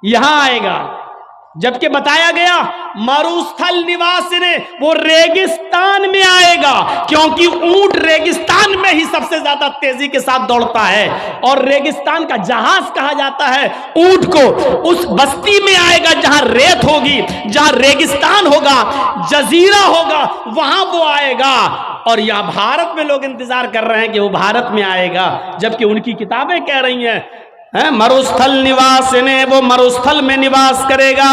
यहां आएगा। जबकि बताया गया मरुस्थल निवास ने, वो रेगिस्तान में आएगा, क्योंकि ऊंट रेगिस्तान में ही सबसे ज्यादा तेजी के साथ दौड़ता है और रेगिस्तान का जहाज कहा जाता है ऊंट को। उस बस्ती में आएगा जहां रेत होगी, जहां रेगिस्तान होगा, जजीरा होगा, वहां वो आएगा। और यहां भारत में लोग इंतजार कर रहे हैं कि वो भारत में आएगा, जबकि उनकी किताबें कह रही हैं मरुस्थल निवास ने, वो मरुस्थल में निवास करेगा,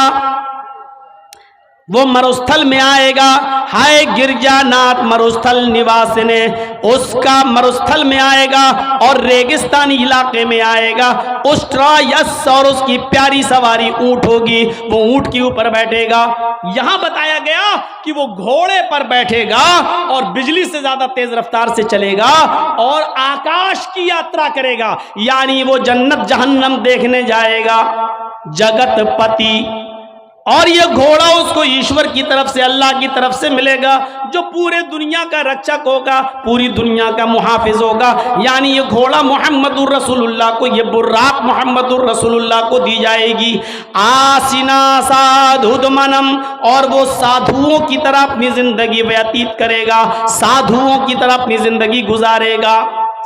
वो मरुस्थल में आएगा। हाय गिरजानाथ मरुस्थल निवास ने, उसका मरुस्थल में आएगा और रेगिस्तानी इलाके में आएगा। उस्ट्रा यस, और उसकी प्यारी सवारी ऊंट होगी, वो ऊंट के ऊपर बैठेगा। यहां बताया गया कि वो घोड़े पर बैठेगा और बिजली से ज्यादा तेज रफ्तार से चलेगा और आकाश की यात्रा करेगा, यानी वो जन्नत जहन्नम देखने जाएगा। जगत पति, और ये घोड़ा उसको ईश्वर की तरफ से, अल्लाह की तरफ से मिलेगा, जो पूरे दुनिया का रक्षक होगा, पूरी दुनिया का मुहाफिज होगा। यानी ये घोड़ा मोहम्मदुर रसूलुल्लाह को, ये बुर्राक मोहम्मदुर रसूलुल्लाह को दी जाएगी। आसिना साधुदमनम, और वो साधुओं की तरह अपनी जिंदगी व्यतीत करेगा, साधुओं की तरह अपनी जिंदगी गुजारेगा।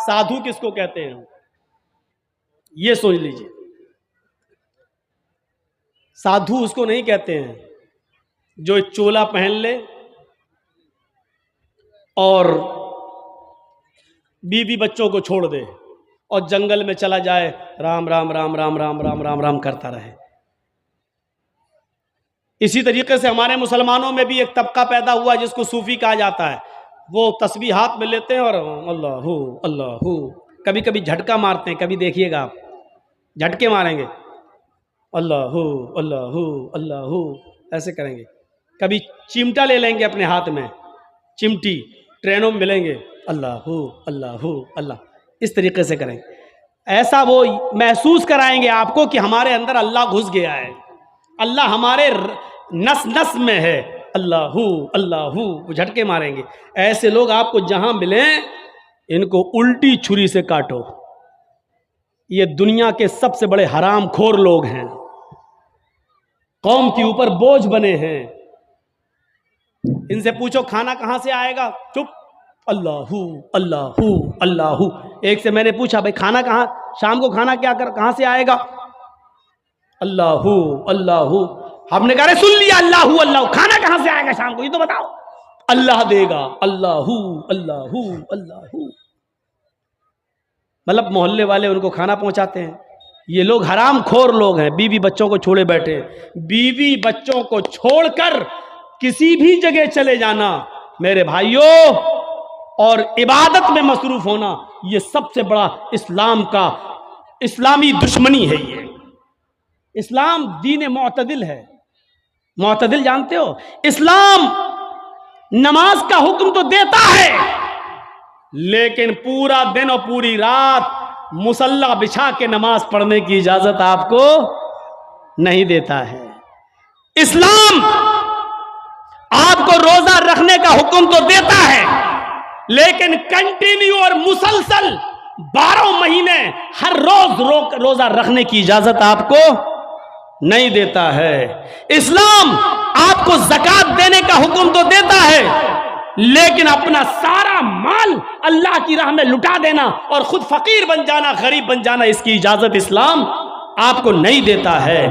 साधु किसको कहते हैं ये सोच लीजिए। साधु उसको नहीं कहते हैं जो एक चोला पहन ले और बीवी बच्चों को छोड़ दे और जंगल में चला जाए, राम राम राम राम राम राम राम राम करता रहे। इसी तरीके से हमारे मुसलमानों में भी एक तबका पैदा हुआ जिसको सूफी कहा जाता है। वो तस्बीह हाथ में लेते हैं और अल्लाहू अल्लाहू, कभी कभी झटका मारते हैं, कभी देखिएगा आप झटके मारेंगे, अल्लाहू अल्लाहू अल्लाहू ऐसे करेंगे। कभी चिमटा ले लेंगे अपने हाथ में, चिमटी, ट्रेनों में मिलेंगे, अल्लाहू अल्लाहू अल्लाह, इस तरीके से करेंगे। ऐसा वो महसूस कराएंगे आपको कि हमारे अंदर अल्लाह घुस गया है, अल्लाह हमारे नस नस में है, अल्लाहू अल्लाहू, वो झटके मारेंगे। ऐसे लोग आपको जहां मिले इनको उल्टी छुरी से काटो। ये दुनिया के सबसे बड़े हराम खोर लोग हैं। कौम के ऊपर बोझ बने हैं। इनसे पूछो खाना कहां से आएगा, चुप, अल्लाहू अल्लाहू अल्लाहू। एक से मैंने पूछा भाई खाना कहां, शाम को खाना क्या कहां से आएगा, अल्लाहू अल्लाहू। हमने कहा सुन लिया अल्लाहू अल्लाहू, खाना कहां से आएगा शाम को ये तो बताओ, अल्लाह देगा, अल्लाहू अल्लाहू अल्लाहू। मतलब मोहल्ले वाले उनको खाना पहुंचाते हैं। ये लोग हराम खोर लोग हैं, बीवी बच्चों को छोड़े बैठे। बीवी बच्चों को छोड़कर किसी भी जगह चले जाना मेरे भाइयों, और इबादत में मसरूफ होना, ये सबसे बड़ा इस्लामी दुश्मनी है। ये इस्लाम दीन मुअतदिल है। मुअतदिल जानते हो, इस्लाम नमाज का हुक्म तो देता है, लेकिन पूरा दिन और पूरी रात मुसल्ला बिछा के नमाज पढ़ने की इजाजत आपको नहीं देता है। इस्लाम आपको रोजा रखने का हुक्म तो देता है, लेकिन कंटिन्यू और मुसलसल 12 महीने हर रोज रोजा रखने की इजाजत आपको नहीं देता है। इस्लाम आपको ज़कात देने का हुक्म तो देता है, लेकिन अपना सारा माल अल्लाह की राह में लुटा देना और खुद फकीर बन जाना, गरीब बन जाना, इसकी इजाजत इस्लाम आपको नहीं देता है।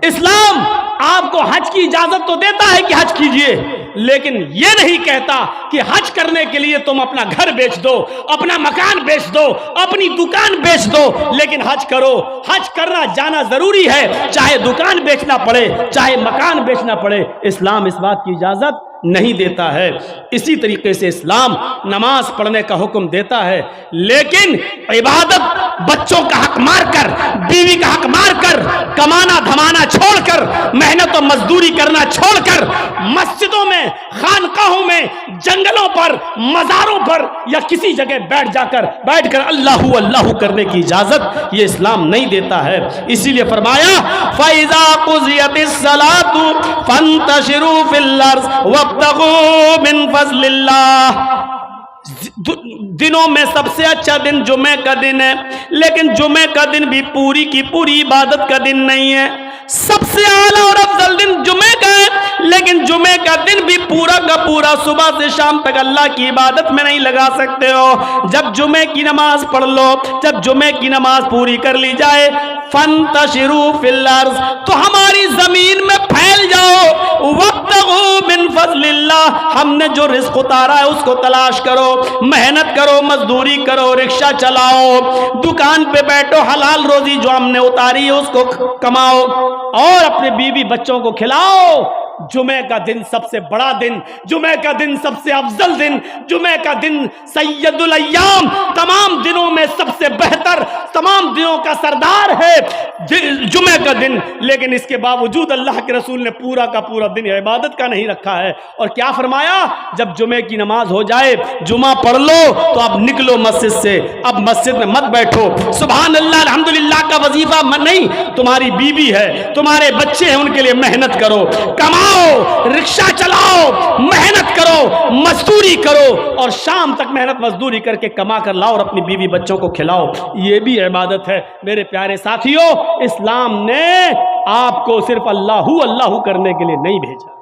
इस्लाम आपको हज की इजाजत तो देता है कि हज कीजिए, लेकिन यह नहीं कहता कि हज करने के लिए तुम अपना घर बेच दो, अपना मकान बेच दो, अपनी दुकान बेच दो, लेकिन हज करो। हज करना जाना जरूरी है, चाहे दुकान बेचना पड़े, चाहे मकान बेचना पड़े, इस्लाम इस बात की इजाजत नहीं देता है। इसी तरीके से इस्लाम नमाज पढ़ने का हुक्म देता है, लेकिन इबादत बच्चों का हक मारकर, बीवी का हक मारकर, कमाना धमाना छोड़कर, मेहनत और मजदूरी करना छोड़कर, मस्जिदों में, खानकाहों में, जंगलों पर, मज़ारों पर या किसी जगह बैठकर अल्लाहू अल्लाहू करने की इजाजत ये इस्लाम नहीं देता है। इसीलिए फरमाया फ़इज़ा क़ुज़ियतिस सलातु फ़ंतशिरू फ़िल अर्ज़ वब्तगू मिन फ़ज़लिल्लाह। दिनों में सबसे अच्छा दिन जुमे का दिन है, लेकिन जुमे का दिन भी पूरी की पूरी इबादत का दिन नहीं है। सबसे आला और अफजल दिन जुमे का है, लेकिन जुमे का दिन भी पूरा का पूरा सुबह से शाम तक अल्लाह की इबादत में नहीं लगा सकते हो। जब जुमे की नमाज पढ़ लो, जब जुमे की नमाज पूरी कर ली जाए, फंतशिरू फिल अर्ज़, तो हमारी जमीन में फैल जाओ, वब्तगू मिन फ़ज़लिल्लाह, हमने जो रिज़्क़ उतारा है उसको तलाश करो, मेहनत करो, मजदूरी करो, रिक्शा चलाओ, दुकान पे बैठो, हलाल रोजी जो हमने उतारी है उसको कमाओ और अपने बीवी बच्चों को खिलाओ। जुमे का दिन सबसे बड़ा दिन, जुमे का दिन सबसे अफजल दिन, जुमे का दिन सैयदुल अय्याम, तमाम दिनों में सबसे बेहतर, तमाम दिनों का सरदार है जुमे का दिन। लेकिन इसके बावजूद अल्लाह के रसूल ने पूरा का पूरा दिन इबादत का नहीं रखा है। और क्या फरमाया, जब जुमे की नमाज हो जाए, जुमा पढ़ लो, तो अब निकलो मस्जिद से, अब मस्जिद में मत बैठो। सुभान अल्लाह अल्हम्दुलिल्लाह का वजीफा नहीं, तुम्हारी बीवी है, तुम्हारे बच्चे हैं, उनके लिए मेहनत करो, कमाओ, रिक्शा चलाओ, मेहनत करो, मजदूरी करो और शाम तक मेहनत मजदूरी करके कमा कर लाओ और अपनी बीवी बच्चों को खिलाओ। ये भी इबादत है मेरे प्यारे साथियों। इस्लाम ने आपको सिर्फ अल्लाहू अल्लाहू करने के लिए नहीं भेजा।